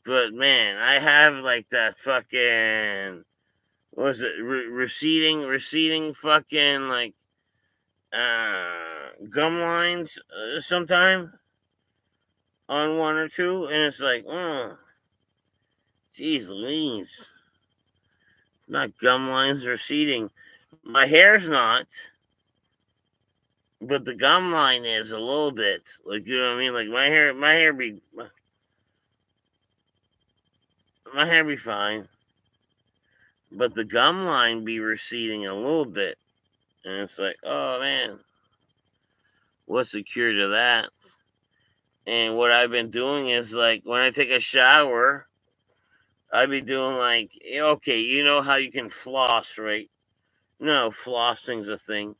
but man, I have like that fucking, what was it, receding fucking like gum lines sometime on one or two, and it's like, oh, jeez Louise, not gum lines receding. My hair's not, but the gum line is a little bit. Like, you know what I mean? Like my hair be fine, but the gum line be receding a little bit, and it's like, oh man, what's the cure to that? And what I've been doing is like when I take a shower, I'd be doing like, okay, you know how you can floss, right? No, flossing's a thing.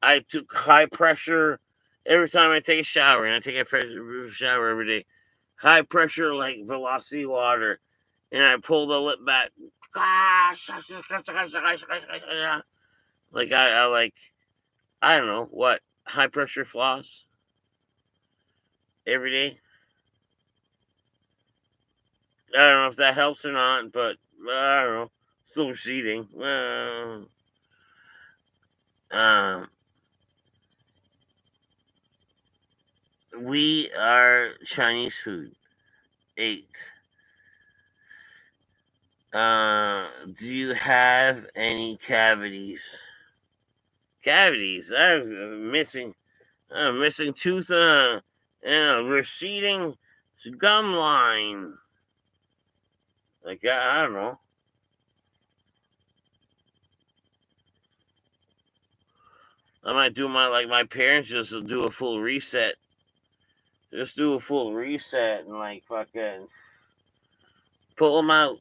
I took high pressure every time I take a shower, and I take a shower every day. High pressure, like velocity water, and I pull the lip back. Like I don't know what, high pressure floss every day. I don't know if that helps or not, but I don't know. Still receding. We are Chinese food. 8. Do you have any cavities? Cavities. I'm missing tooth and a receding gum line. Like I don't know. I might do my parents just do a full reset. Just do a full reset and like fucking pull them out,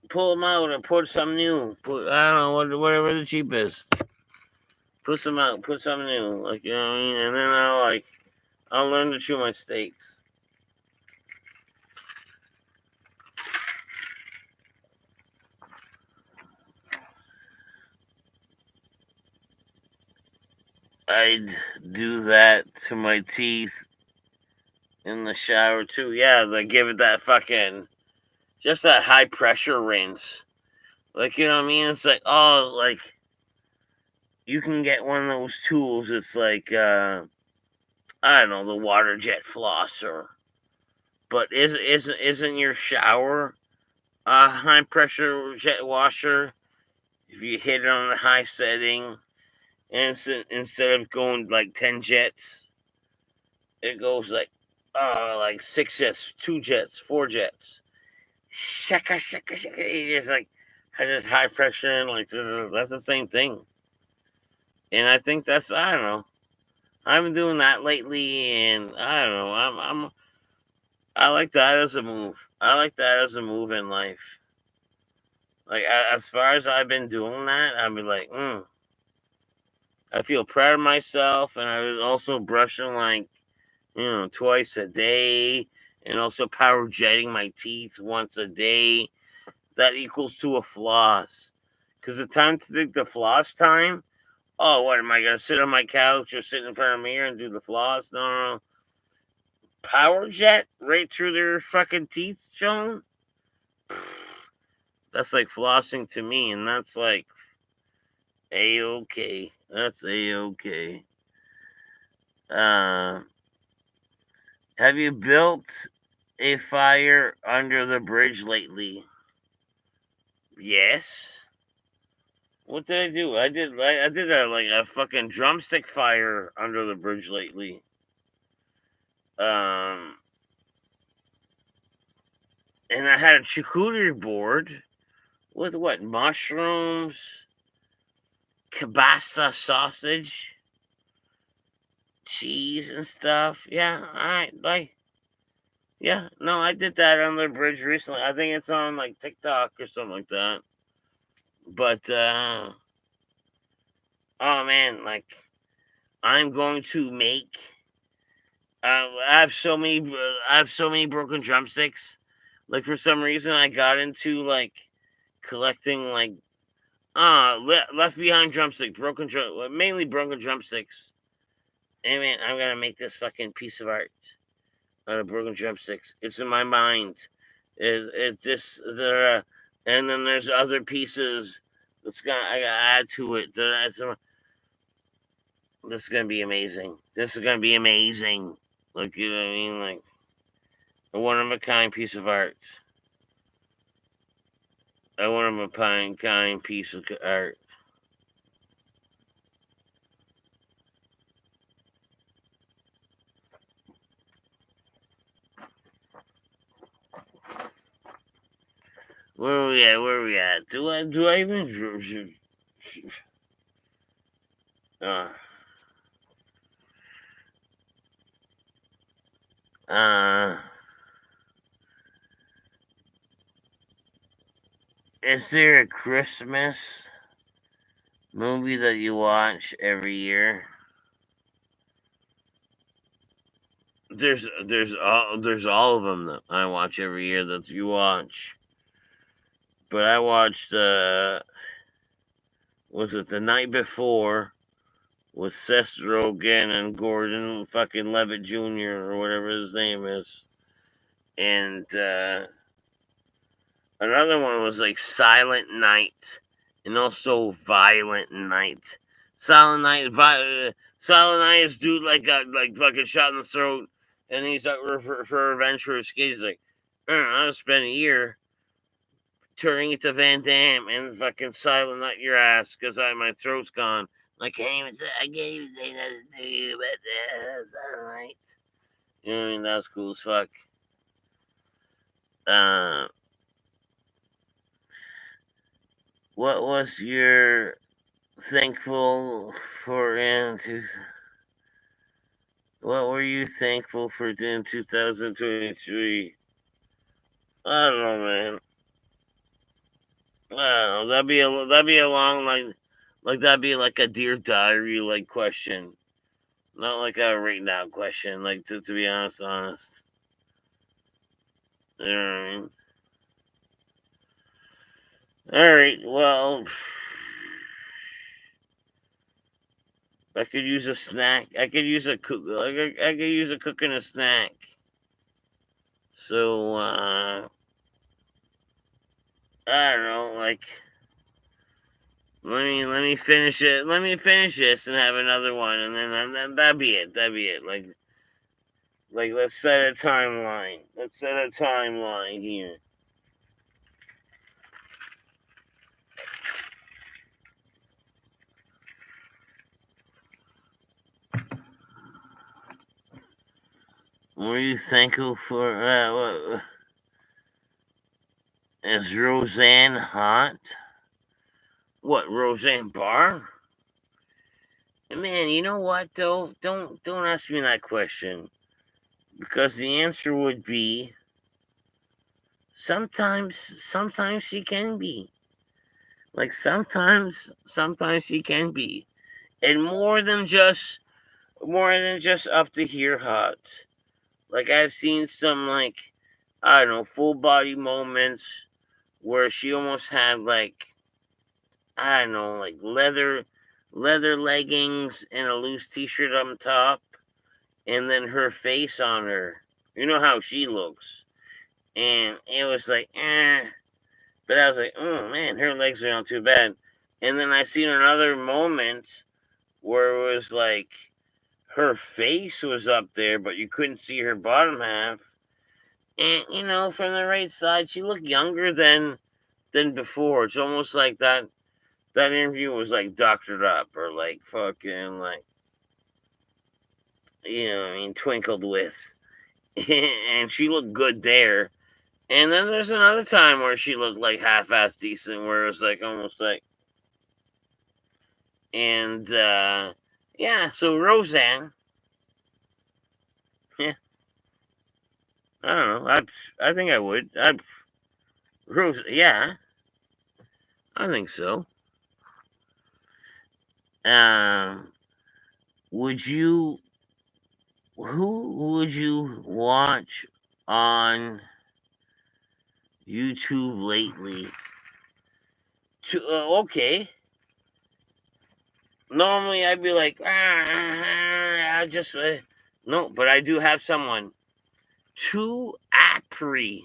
and put some new. I don't know, whatever the cheapest. Put some out, put some new. Like, you know what I mean? And then I'll learn to chew my steaks. I'd do that to my teeth in the shower too. Yeah, like give it that fucking, just that high pressure rinse. Like, you know what I mean? It's like, oh, like, you can get one of those tools. It's like I don't know, the water jet flosser. But isn't your shower a high pressure jet washer? If you hit it on the high setting, and instead of going like 10 jets, it goes like 6 jets, 2 jets, 4 jets. Shaka shaka shaka. It's like has this high pressure and like that's the same thing. And I think I don't know. I've been doing that lately, and I don't know. I like that as a move. I like that as a move in life. Like as far as I've been doing that, I've been like, I feel proud of myself, and I was also brushing like twice a day, and also power jetting my teeth once a day. That equals to a floss. Because the time to take the floss time, oh, what am I gonna sit on my couch or sit in front of a mirror and do the floss? No, no, no. Power jet right through their fucking teeth, Joan. That's like flossing to me, and that's like a-okay. That's a-okay. Have you built a fire under the bridge lately? Yes. What did I do? I did a fucking drumstick fire under the bridge lately. And I had a charcuterie board with what mushrooms, kielbasa sausage, cheese and stuff. Yeah, I did that on the bridge recently. I think it's on like TikTok or something like that. But oh man, like I'm going to make. I have so many broken drumsticks. Like for some reason, I got into like collecting like left behind drumstick, mainly broken drumsticks. And man, I'm gonna make this fucking piece of art out of broken drumsticks. It's in my mind. It this there, and then there's other pieces I gotta add to it. This is gonna be amazing. This is gonna be amazing. Like you know what I mean, like a one of a kind piece of art. A one of a kind piece of art. Where are we at? Where are we at? Do I even? Uh, uh, is there a Christmas movie that you watch every year? There's all of them that I watch every year that you watch. But I watched was it The Night Before with Seth Rogen and Gordon fucking Levitt Jr. or whatever his name is, and another one was like Silent Night, and also Violent Night. Silent Night is dude like got like fucking shot in the throat, and he's out for revenge for his kids. He's like, I'll spend a year turning into Van Damme and fucking Silent Night your ass because my throat's gone. I can't even say nothing to you, but that's alright. You know what I mean? That's cool as fuck. Uh, what was your thankful for what were you thankful for in 2023? I don't know, man. I don't know. That'd be a long like that'd be like a Dear Diary like question, not like a right now question. Like to be honest. You know what I mean? All right. Well, I could use a snack. I could use a cook. I could use a cook and a snack. So I don't know, like Let me finish it. Let me finish this and have another one, and then that'd be it. That'd be it. Like let's set a timeline. Let's set a timeline here. Were you thankful for? Is Roseanne hot? What, Roseanne Barr? Man, you know what though? Don't ask me that question, because the answer would be sometimes she can be. Like sometimes she can be, and more than just up to here hot. Like I've seen some, like, I don't know, full body moments where she almost had, like, I don't know, like leather leggings and a loose t-shirt on top, and then her face on her. You know how she looks. And it was like, but I was like, oh man, her legs are not too bad. And then I seen another moment where it was like her face was up there, but you couldn't see her bottom half. And from the right side, she looked younger than before. It's almost like that interview was like doctored up, or like fucking like, twinkled with. And she looked good there. And then there's another time where she looked like half-ass decent, where it was like almost like, and yeah. So Roseanne, yeah, I don't know. I think I would. Yeah, I think so. Would you? Who would you watch on YouTube lately? Okay. Normally I'd be like, I just no, but I do have someone. Too Apri.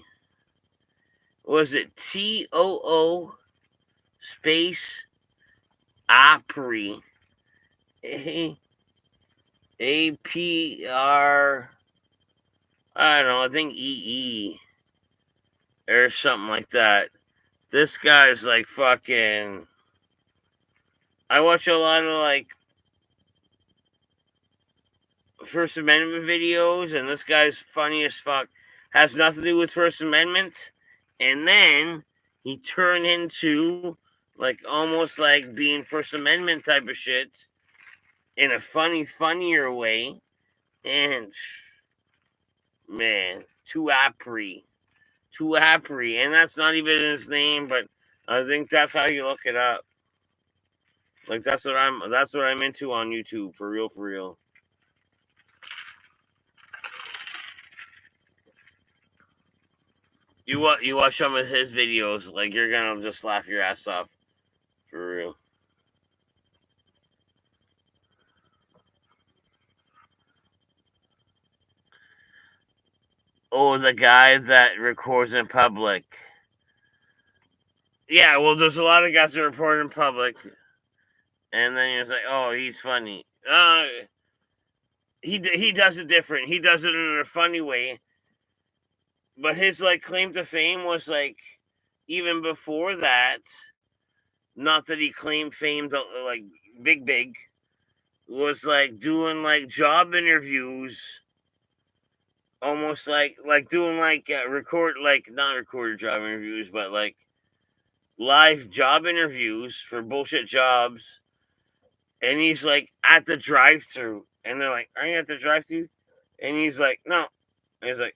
Was it TOO space Apri? APR. I don't know. I think EE or something like that. This guy's like fucking. I watch a lot of like First Amendment videos, and this guy's funny as fuck. Has nothing to do with First Amendment, and then he turned into like almost like being First Amendment type of shit in a funnier way. And man, Too Apri, and that's not even his name, but I think that's how you look it up. Like that's what I'm into on YouTube, for real. You watch some of his videos, like you're gonna just laugh your ass off, for real. Oh, the guy that records in public. Yeah, well, there's a lot of guys that report in public, and then you're like, oh, he's funny. He does it different. He does it in a funny way. But his like claim to fame was like even before that. Not that he claimed fame to, like big, was like doing like job interviews, almost like doing like not recorded job interviews, but like live job interviews for bullshit jobs. And he's like at the drive-through, and they're like, "Are you at the drive-through?" And he's like, "No." And he's like,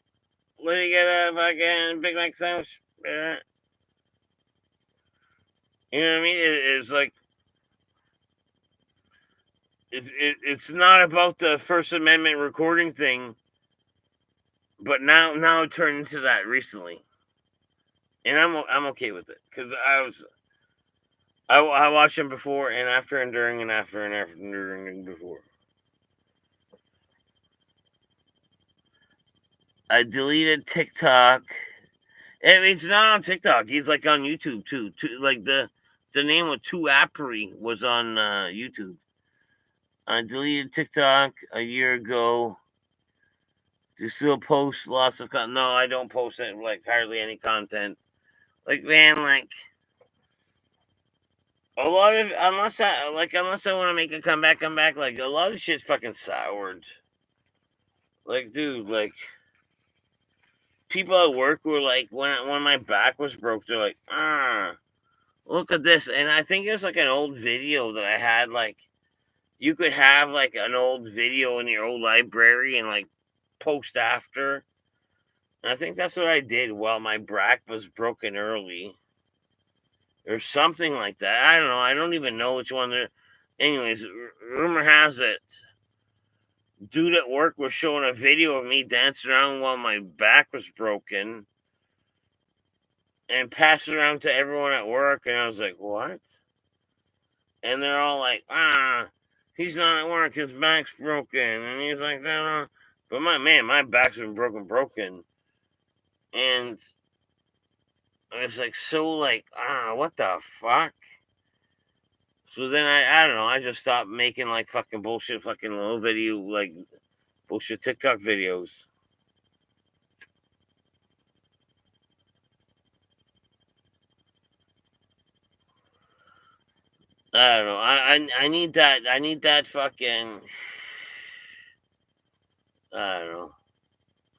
"Let me get a fucking Big Mac sandwich." You know what I mean? It's like it's not about the First Amendment recording thing, but now it turned into that recently, and I'm okay with it, because I watched him before and after and during and after and during and before. I deleted TikTok. And it's not on TikTok. He's like on YouTube too. Like the the name of Two Apri was on YouTube. I deleted TikTok a year ago. Do you still post lots of content? No, I don't post it, like hardly any content. Like, man, like a lot of unless I want to make a comeback, like a lot of shit's fucking soured. Like, dude, like people at work were like, when my back was broke, they're like, look at this, and I think it was like an old video that I had. Like, you could have like an old video in your old library and like post after. And I think that's what I did while my back was broken early. Or something like that. I don't know. I don't even know which one. Anyways, rumor has it, dude at work was showing a video of me dancing around while my back was broken and passed it around to everyone at work. And I was like, what? And they're all like, he's not at work. His back's broken. And he's like, no. But my back's been broken. And I was like, so like, what the fuck? So then I don't know, I just stopped making like fucking bullshit fucking little video, like bullshit TikTok videos. I don't know. I need that fucking, I don't know,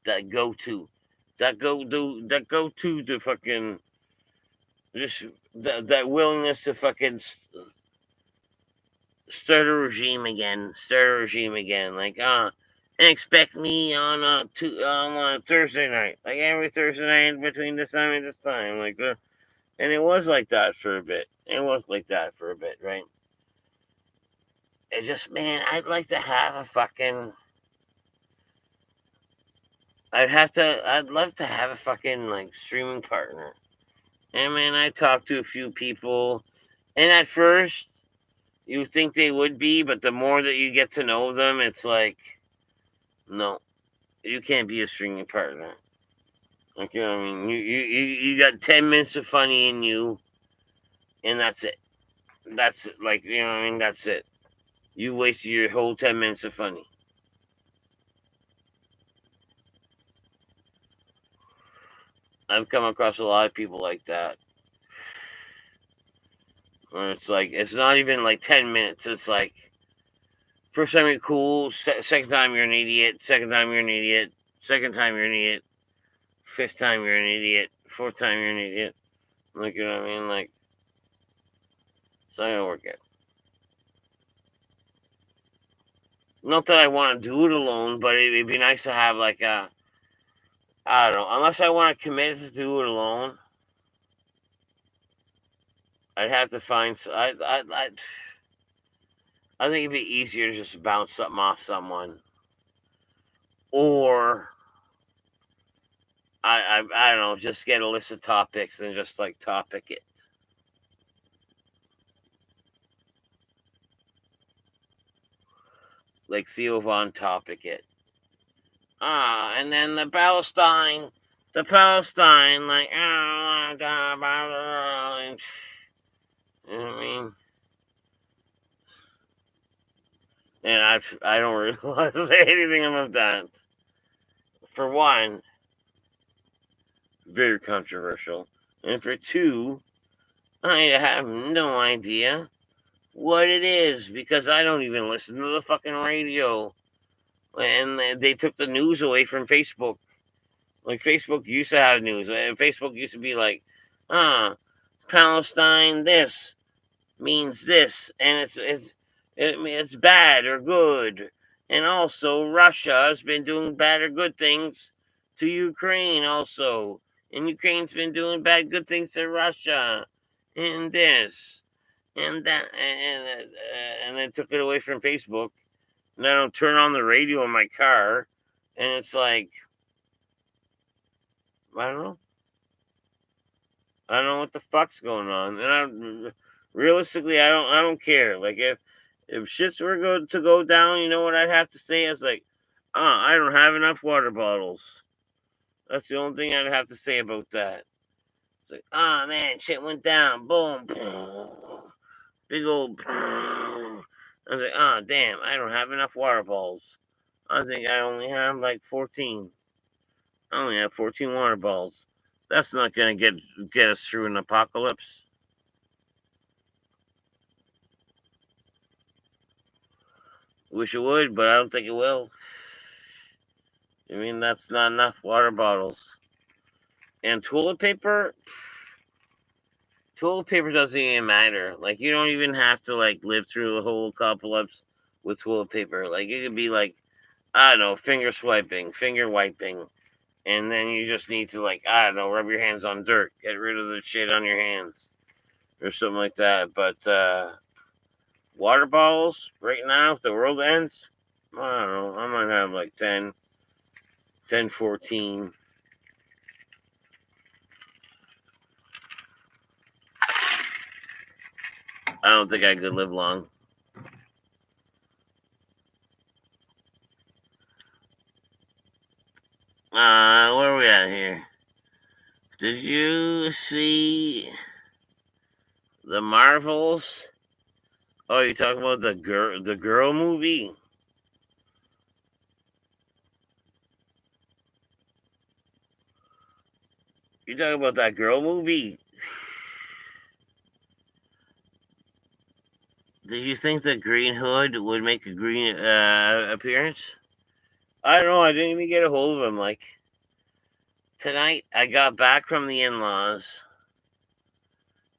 that go to the fucking, just that willingness to fucking start a regime again. Like, and expect me on a Thursday night, like every Thursday night between this time and this time, like, and it was like that for a bit. Right? It just, man, I'd like to have a fucking. I'd love to have a fucking like streaming partner. And man, I talked to a few people, and at first you think they would be, but the more that you get to know them, it's like, no, you can't be a streaming partner. Like, you know what I mean? You got 10 minutes of funny in you, and that's it. That's like, you know what I mean? That's it. You wasted your whole 10 minutes of funny. I've come across a lot of people like that. Where it's like, it's not even like 10 minutes. It's like, first time you're cool, second time you're an idiot, second time you're an idiot, second time you're an idiot, fifth time you're an idiot, fourth time you're an idiot. Like, you know what I mean? Like, it's not gonna work out. Not that I want to do it alone, but it'd be nice to have like a, I don't know, unless I want to commit to do it alone, I'd have to find. I think it'd be easier to just bounce something off someone, or I don't know, just get a list of topics and just like topic it. Like Theo Von topic it. And then the Palestine, like, you know what I mean? And I don't really want to say anything about that. For one, very controversial. And for two, I have no idea what it is, because I don't even listen to the fucking radio. And they took the news away from Facebook. Like, Facebook used to have news. Facebook used to be like, Palestine this means this, and it's bad or good. And also, Russia has been doing bad or good things to Ukraine also. And Ukraine's been doing bad, good things to Russia. And this. And that. And then took it away from Facebook. And I don't turn on the radio in my car. And it's like, I don't know. I don't know what the fuck's going on. And realistically, I don't care. Like, if shits were going to go down, you know what I'd have to say? Is like, I don't have enough water bottles. That's the only thing I'd have to say about that. It's like, oh man, shit went down. Boom. Big old. I was like, oh damn, I don't have enough water balls. I think I only have like 14. I only have 14 water balls. That's not gonna get us through an apocalypse. Wish it would, but I don't think it will. I mean, that's not enough water bottles. And toilet paper doesn't even matter. Like, you don't even have to like live through a whole apocalypse with toilet paper. Like, it could be like, I don't know, finger wiping, and then you just need to like, I don't know, rub your hands on dirt, get rid of the shit on your hands, or something like that. But water bottles right now, if the world ends, I don't know, I might have like 10, 14. I don't think I could live long. Where are we at here? Did you see the Marvels? Oh, you talking about the girl movie? You talking about that girl movie? Did you think the Green Hood would make a green appearance? I don't know. I didn't even get a hold of him. Like, tonight, I got back from the in-laws.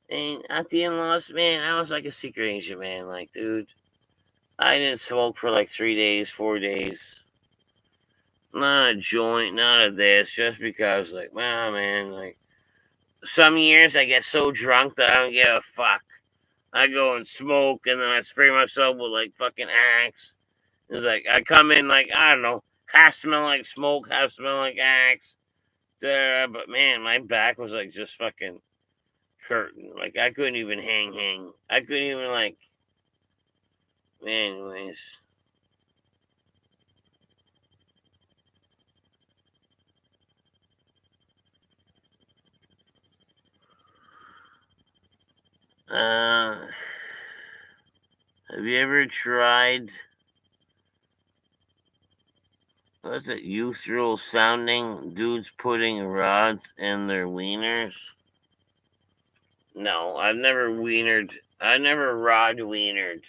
And at the in-laws, man, I was like a secret agent, man. Like, dude, I didn't smoke for like 3 days, 4 days. Not a joint, not a this, just because, like, wow, man, like, some years I get so drunk that I don't give a fuck. I go and smoke, and then I spray myself with, like, fucking Axe. It's like, I come in, like, I don't know, half smell like smoke, half smell like Axe. But, man, my back was, like, just fucking hurting. Like, I couldn't even hang. I couldn't even, like, anyways. Have you ever tried, what's it, youthful sounding dudes putting rods in their wieners? No, I've never wienered. I never rod wienered.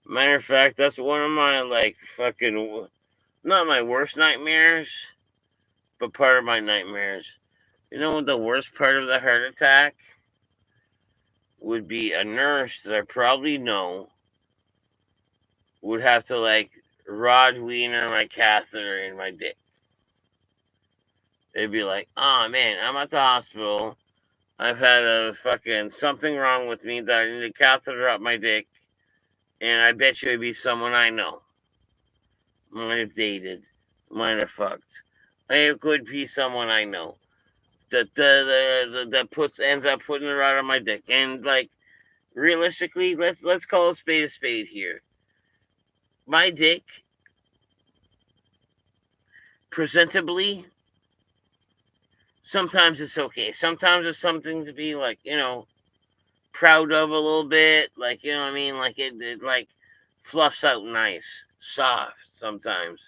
Matter of fact, that's one of my, like, fucking, not my worst nightmares, but part of my nightmares. You know what the worst part of the heart attack would be? A nurse that I probably know would have to, like, rod wiener my catheter in my dick. They'd be like, oh man, I'm at the hospital. I've had a fucking something wrong with me that I need a catheter up my dick. And I bet you it'd be someone I know. Might have dated. Might have fucked. It could be someone I know. That ends up putting the rod on my dick. And like, realistically, let's call a spade here. My dick, presentably, sometimes it's okay. Sometimes it's something to be like, proud of a little bit. Like, you know what I mean? Like it like fluffs out nice, soft sometimes.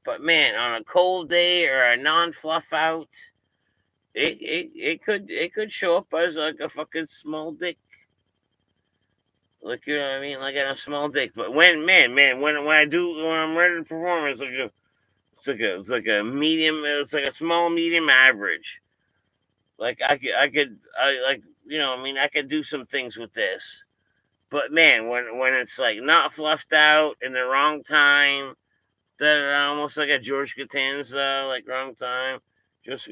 But man, on a cold day or a non-fluff out, it could show up as like a fucking small dick. Like, you know what I mean? Like a small dick. But when when I'm ready to perform, it's like a medium. It's like a small medium average. Like I like, I could do some things with this. But man, when it's like not fluffed out in the wrong time, that almost like a George Costanza, like wrong time, just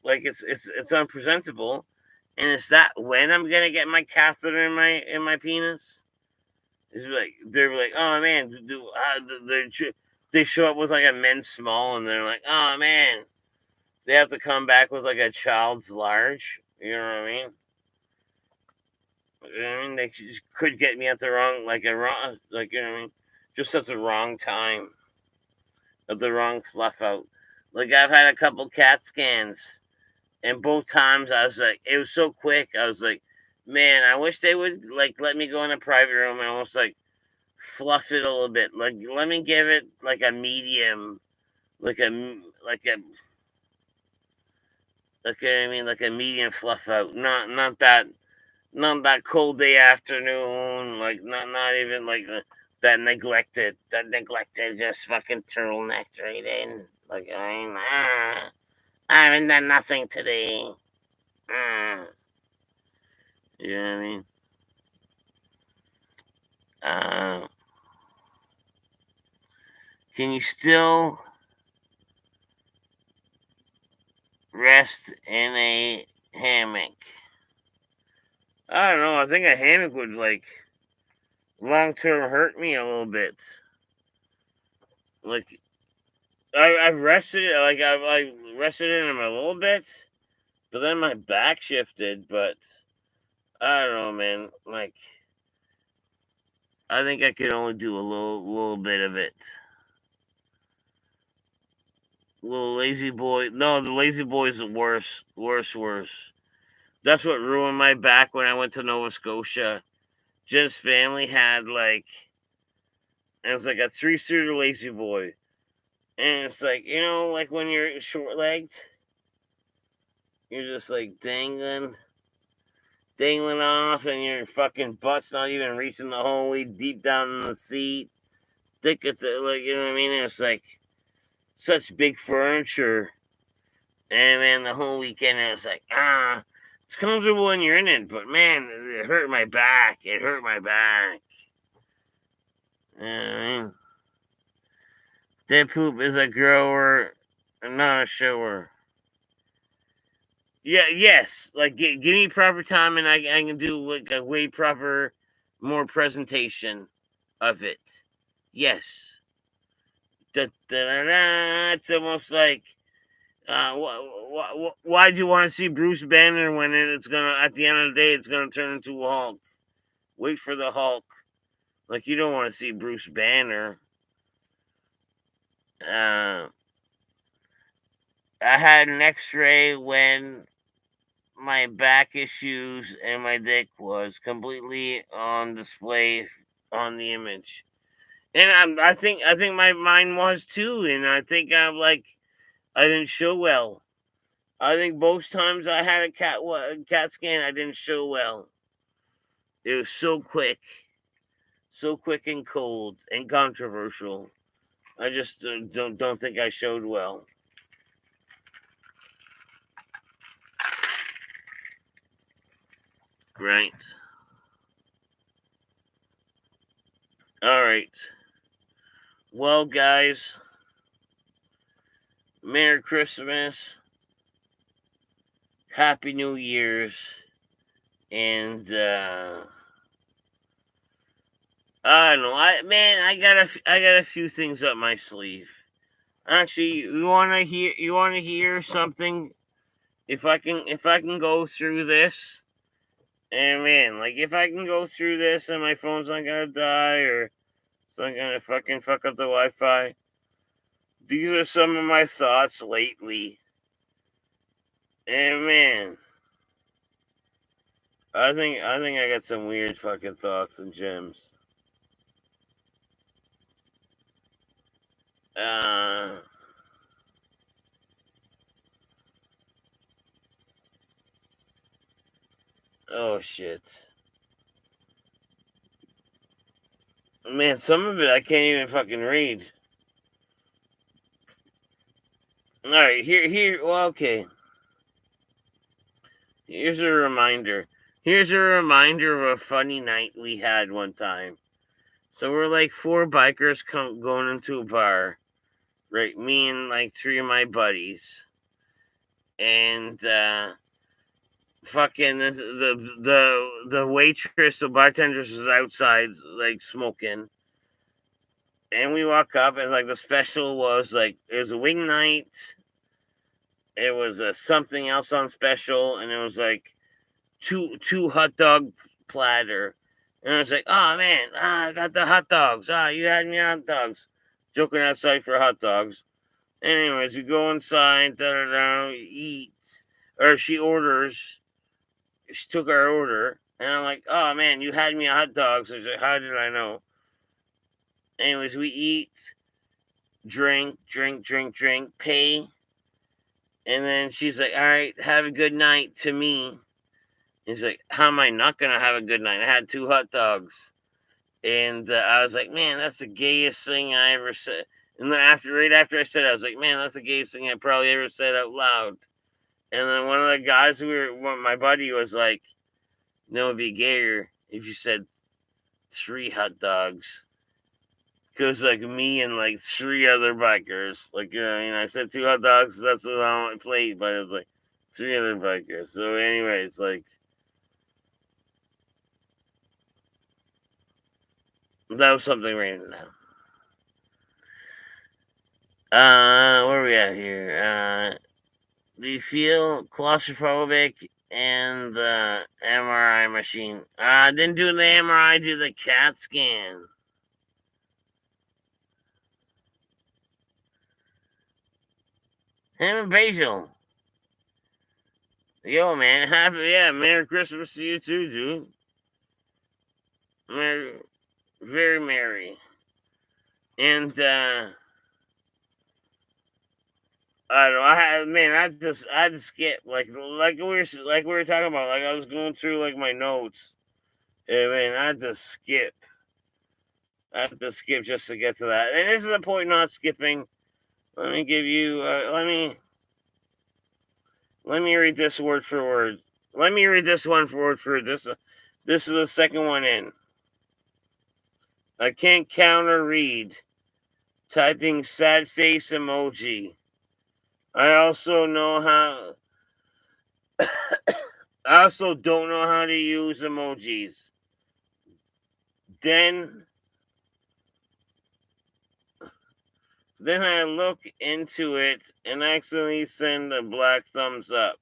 like it's unpresentable, and it's that when I'm gonna get my catheter in my penis. It's like they're like, oh man, they show up with like a men's small, and they're like, oh man, they have to come back with like a child's large. You know what I mean? You know what I mean? They could get me at the wrong, like a wrong, like, you know what I mean? Just at the wrong time, at the wrong fluff out. Like I've had a couple CAT scans And both times I was like, it was so quick. I was like, man, I wish they would like let me go in a private room and almost like fluff it a little bit. Like let me give it like a medium, like a like a okay, I mean like a medium fluff out. Not that cold day afternoon. Like not even like that neglected just fucking turtlenecked right in. Like I haven't done nothing today. Ah. You know what I mean? Uh, can you still rest in a hammock? I don't know. I think a hammock would like long term hurt me a little bit. Like I've rested, like I rested in them a little bit, but then my back shifted. But I don't know, man. Like I think I could only do a little bit of it. Little lazy boy. No, the lazy boy is the worst, worse. That's what ruined my back when I went to Nova Scotia. Jen's family had like, it was like a three-seater lazy boy, and it's like like when you're short-legged, you're just like dangling off, and your fucking butt's not even reaching the whole way deep down in the seat. Thick at the like, you know what I mean? It's like such big furniture, and man, the whole weekend it was like it's comfortable when you're in it, but man, it hurt my back. It hurt my back. You know what I mean? Dead poop is a grower, not a shower. Yeah, yes. Like, give me proper time, and I can do like a way proper, more presentation of it. Yes. Da, da, da, da. It's almost like, why do you want to see Bruce Banner when it's gonna at the end of the day it's gonna turn into a Hulk? Wait for the Hulk. Like you don't want to see Bruce Banner. I had an X-ray when my back issues and my dick was completely on display on the image, and I think my mind was too, and I think I'm like I didn't show well. I think both times I had a cat scan, I didn't show well. It was so quick and cold and controversial. I just don't think I showed well. Right. All right. Well, guys, Merry Christmas, Happy New Year's, and I don't know. I got a few things up my sleeve. Actually, you wanna hear something? If I can go through this, and man, like if I can go through this and my phone's not gonna die or it's not gonna fucking fuck up the Wi-Fi. These are some of my thoughts lately. And man, I think I got some weird fucking thoughts and gems. Uh oh shit. Man, some of it I can't even fucking read. Alright, here well okay. Here's a reminder. Here's a reminder of a funny night we had one time. So we're like four bikers going into a bar, right? Me and like three of my buddies, and fucking the waitress, the bartender was outside like smoking, and we walk up and like the special was like it was a wing night. It was something else on special, and it was like two hot dog platter. And I was like, oh man, I got the hot dogs. You had me hot dogs. Joking outside for hot dogs. Anyways, we go inside, we eat. or she orders. She took our order, and I'm like, "Oh man, you had me a hot dog." So she's like, "How did I know?" Anyways, we eat, drink, pay, and then she's like, "All right, have a good night." To me, he's like, "How am I not gonna have a good night? I had 2 hot dogs." And I was like, "Man, that's the gayest thing I ever said." And then right after I said it, I was like, "Man, that's the gayest thing I probably ever said out loud." And then one of the guys my buddy was like, "No, it'd be gayer if you said 3 hot dogs." Because like me and like 3 other bikers, like I said 2 hot dogs. That's what on my plate, but it was like 3 other bikers. So, anyways, like that was something random. Where are we at here? Do you feel claustrophobic in the MRI machine? I didn't do the MRI, do the CAT scan. Him and Basil. Yo, man, Merry Christmas to you too, dude. Very merry. And I don't know. I had to skip like we were talking about. Like I was going through like my notes. And man, I had to skip just to get to that. And this is the point not skipping. Let me give you. Let me read this word for word. Let me read this one for word for word. This is the second one in. I can't counter read. Typing sad face emoji. I also know how. I also don't know how to use emojis. Then I look into it and accidentally send a black thumbs up.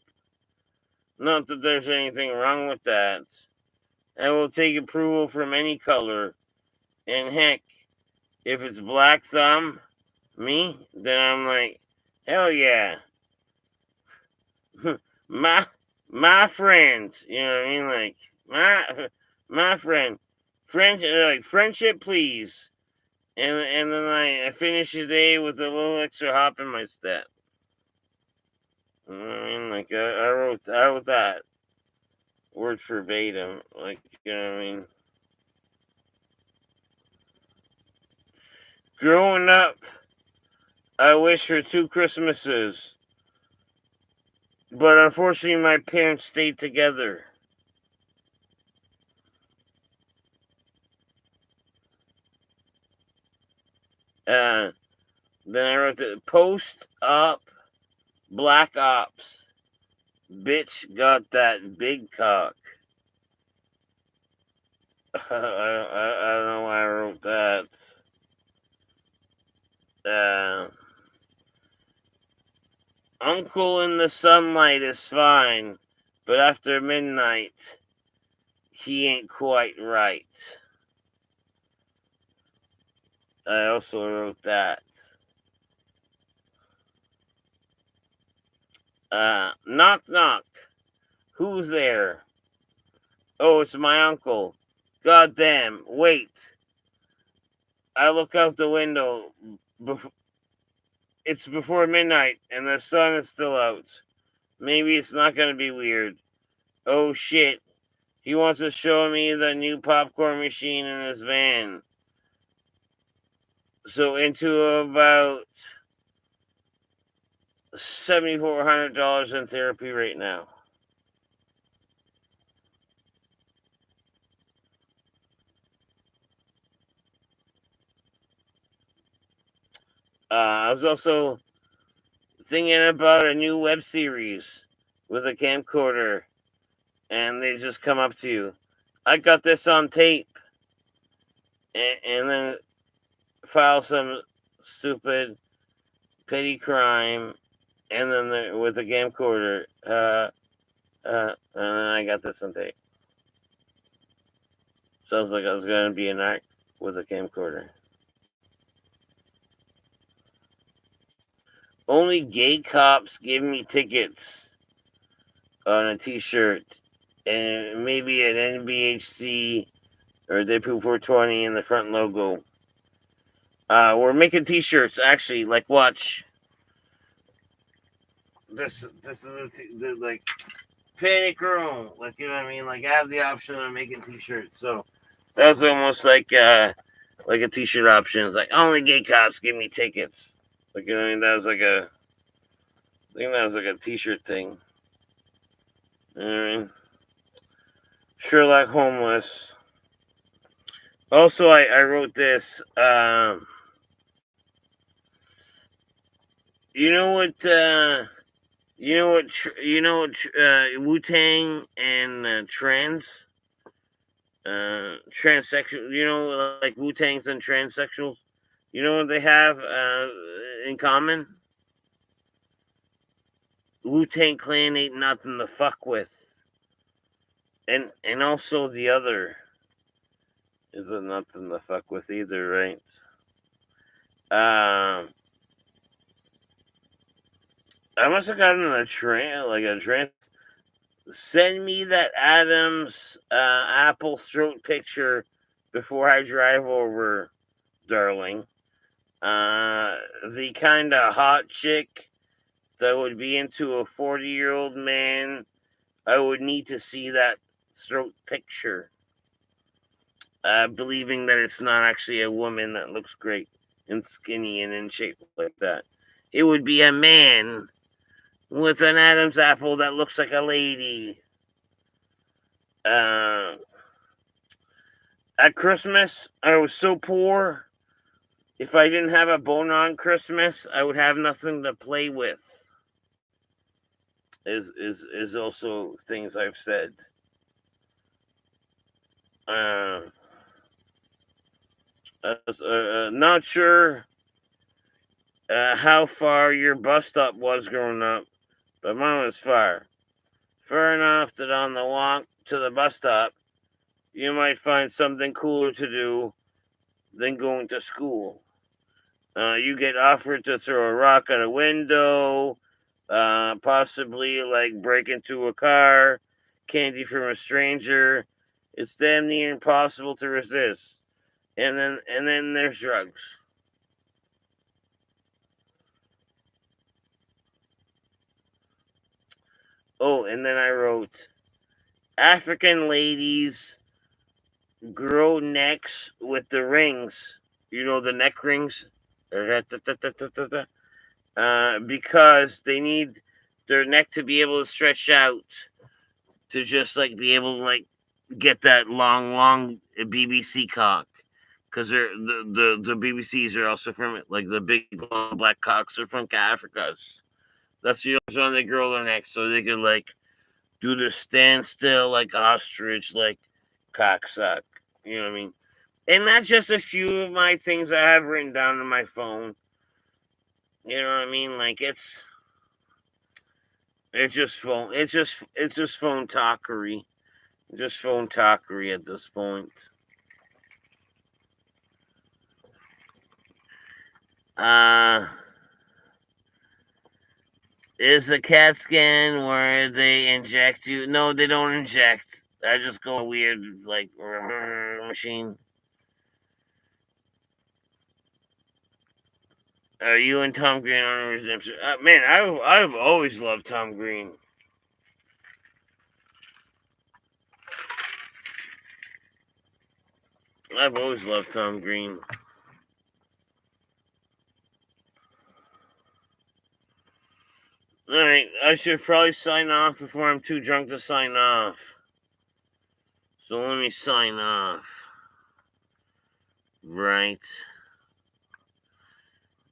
Not that there's anything wrong with that. I will take approval from any color. And heck, if it's black thumb, me, then I'm like, hell yeah. my friend, you know what I mean? Like my friend. Like friendship please. And then I finish the day with a little extra hop in my step. You know what I mean? Like I wrote that word verbatim. Like, you know what I mean? Growing up, I wish for 2 Christmases. But unfortunately my parents stayed together. Then I wrote the post up Black Ops. Bitch got that big cock. I don't know why I wrote that. Uncle in the sunlight is fine, but after midnight, he ain't quite right. I also wrote that. Knock knock. Who's there? Oh, it's my uncle. God damn, wait. I look out the window. It's before midnight and the sun is still out. Maybe it's not going to be weird. Oh shit. He wants to show me the new popcorn machine in his van. So into about $7,400 in therapy right now. I was also thinking about a new web series with a camcorder, and they just come up to you. I got this on tape, and then file some stupid petty crime, and then with a camcorder, and then I got this on tape. Sounds like I was going to be an act with a camcorder. Only gay cops give me tickets. on a t-shirt and maybe an NBHC or Deadpool 420 in the front logo. We're making t-shirts, actually. Like, watch. This is like Panic Room. Like, you know what I mean? Like, I have the option of making t-shirts. So that was almost like a t-shirt option. It's like, only gay cops give me tickets. Like, you know what I mean? That was like I think that was like a t-shirt thing. You know what I mean? Sherlock Homeless. Also, I wrote this. You know what? Wu-Tang and transsexual. You know, like Wu-Tangs and transsexuals. You know what they have in common? Wu-Tang Clan ain't nothing to fuck with, and also the other isn't nothing to fuck with either, right? I must have gotten a trans. Send me that Adam's apple throat picture before I drive over, darling. The kind of hot chick that would be into a 40-year-old man. I would need to see that throat picture. Believing that it's not actually a woman that looks great and skinny and in shape like that. It would be a man with an Adam's apple that looks like a lady. At Christmas, I was so poor. If I didn't have a bone on Christmas, I would have nothing to play with. Is also things I've said. Not sure how far your bus stop was growing up, but mine was far. Far enough that on the walk to the bus stop, you might find something cooler to do than going to school. You get offered to throw a rock at a window, possibly like break into a car, candy from a stranger. It's damn near impossible to resist. And then there's drugs. Oh, and then I wrote, African ladies grow necks with the rings. You know, the neck rings? Because they need their neck to be able to stretch out to just like be able to like get that long BBC cock. Because the BBCs are also from like the big long black cocks are from Africa's. That's the reason they grow their necks so they could like do the standstill like ostrich like cocksuck. You know what I mean? And that's just a few of my things I have written down on my phone. You know what I mean? Like it's just phone. It's just phone talkery. Just phone talkery at this point. Is a CAT scan where they inject you? No, they don't inject. I just go a weird like machine. Are you and Tom Green on Redemption? Man, I've always loved Tom Green. I've always loved Tom Green. Alright, I should probably sign off before I'm too drunk to sign off. So let me sign off. Right.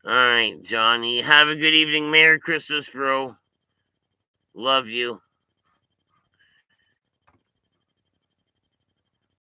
Alright, Johnny. Have a good evening. Merry Christmas, bro. Love you.